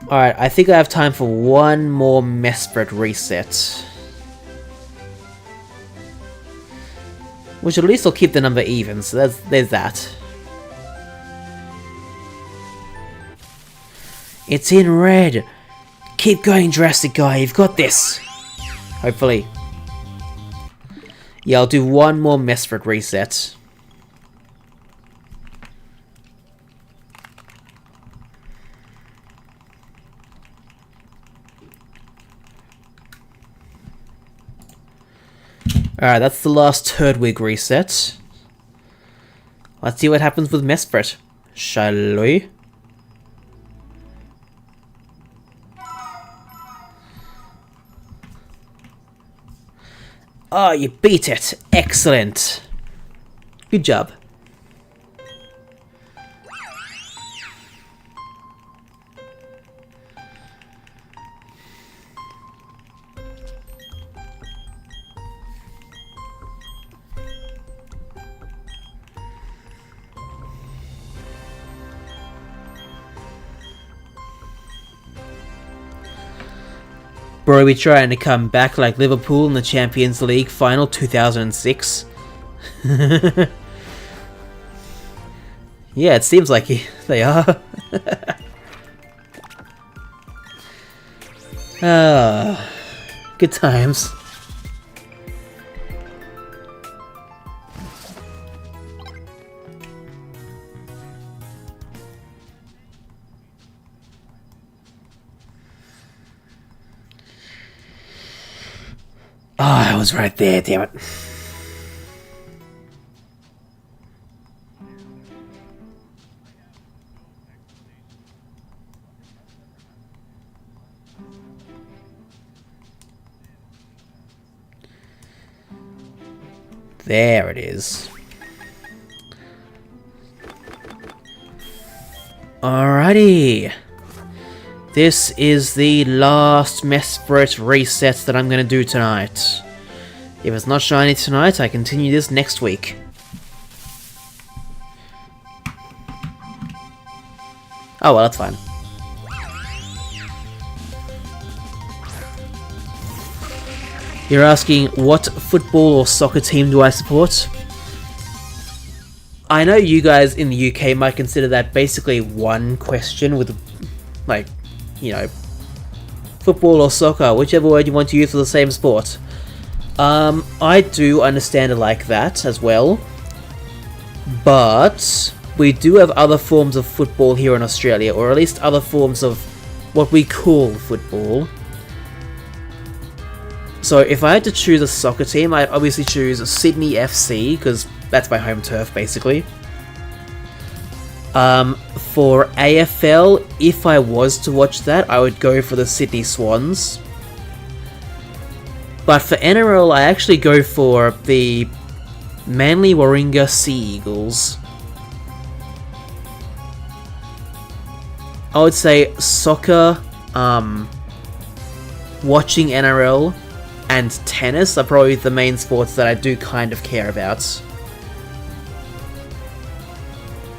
Alright, I think I have time for one more Mesprit reset. Which at least will keep the number even, so there's that. It's in red! Keep going, Jurassic Guy, you've got this! Hopefully. Yeah, I'll do one more Mesprit reset. Alright, that's the last Turtwig reset. Let's see what happens with Mesprit, shall we? Oh, you beat it! Excellent! Good job. Bro, we trying to come back like Liverpool in the Champions League final 2006. Yeah, it seems like they are. Good times. Oh, I was right there, damn it. There it is. Alrighty. This is the last Mesprit reset that I'm going to do tonight. If it's not shiny tonight, I continue this next week. Oh well, that's fine. You're asking, what football or soccer team do I support? I know you guys in the UK might consider that basically one question with, like, you know, football or soccer, whichever word you want to use for the same sport. I do understand it like that as well, but we do have other forms of football here in Australia, or at least other forms of what we call football. So if I had to choose a soccer team, I'd obviously choose Sydney FC, because that's my home turf, basically. For AFL, if I was to watch that, I would go for the Sydney Swans. But for NRL, I actually go for the Manly Warringah Sea Eagles. I would say soccer, watching NRL, and tennis are probably the main sports that I do kind of care about.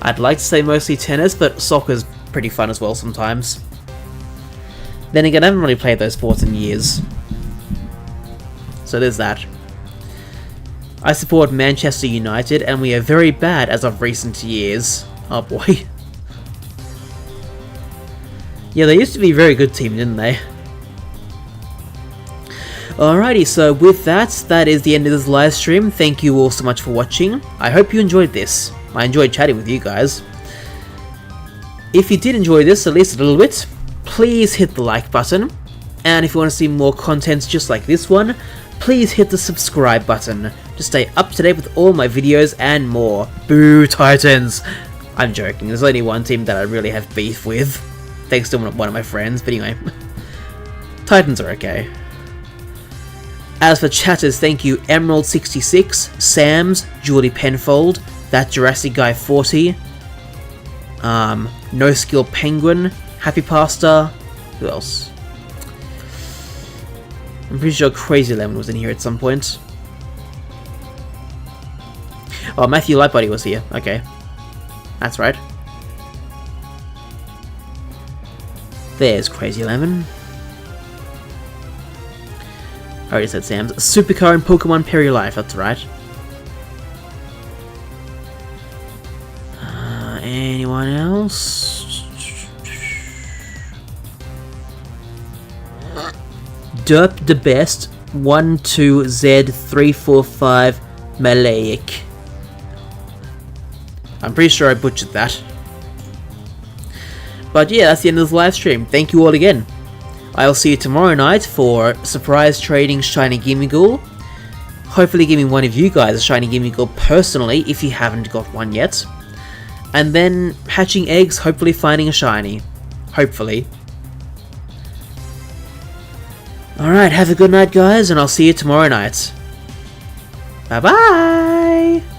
I'd like to say mostly tennis, but soccer's pretty fun as well sometimes. Then again, I haven't really played those sports in years. So there's that. I support Manchester United, and we are very bad as of recent years. Oh boy. Yeah, they used to be a very good team, didn't they? Alrighty, so with that, that is the end of this live stream. Thank you all so much for watching. I hope you enjoyed this. I enjoyed chatting with you guys. If you did enjoy this, at least a little bit, please hit the like button. And if you want to see more content just like this one, please hit the subscribe button to stay up to date with all my videos and more. Boo Titans! I'm joking, there's only one team that I really have beef with, thanks to one of my friends, but anyway. Titans are okay. As for chatters, thank you Emerald66, Sams, Julie Penfold, That Jurassic Guy 40, No Skill Penguin, Happy Pasta, who else? I'm pretty sure Crazy Lemon was in here at some point. Oh, Matthew Lightbody was here, okay. That's right. There's Crazy Lemon. I already said Sam's. Supercar and Pokemon Perry Life, that's right. Anyone else? Derp the Best 12Z345 Malayik. I'm pretty sure I butchered that. But yeah, that's the end of the live stream. Thank you all again. I'll see you tomorrow night for Surprise Trading Shiny Gimmighoul. hopefully giving one of you guys a shiny Gimmighoul personally if you haven't got one yet. And then hatching eggs, hopefully finding a shiny. Hopefully. Alright, have a good night guys, and I'll see you tomorrow night. Bye bye!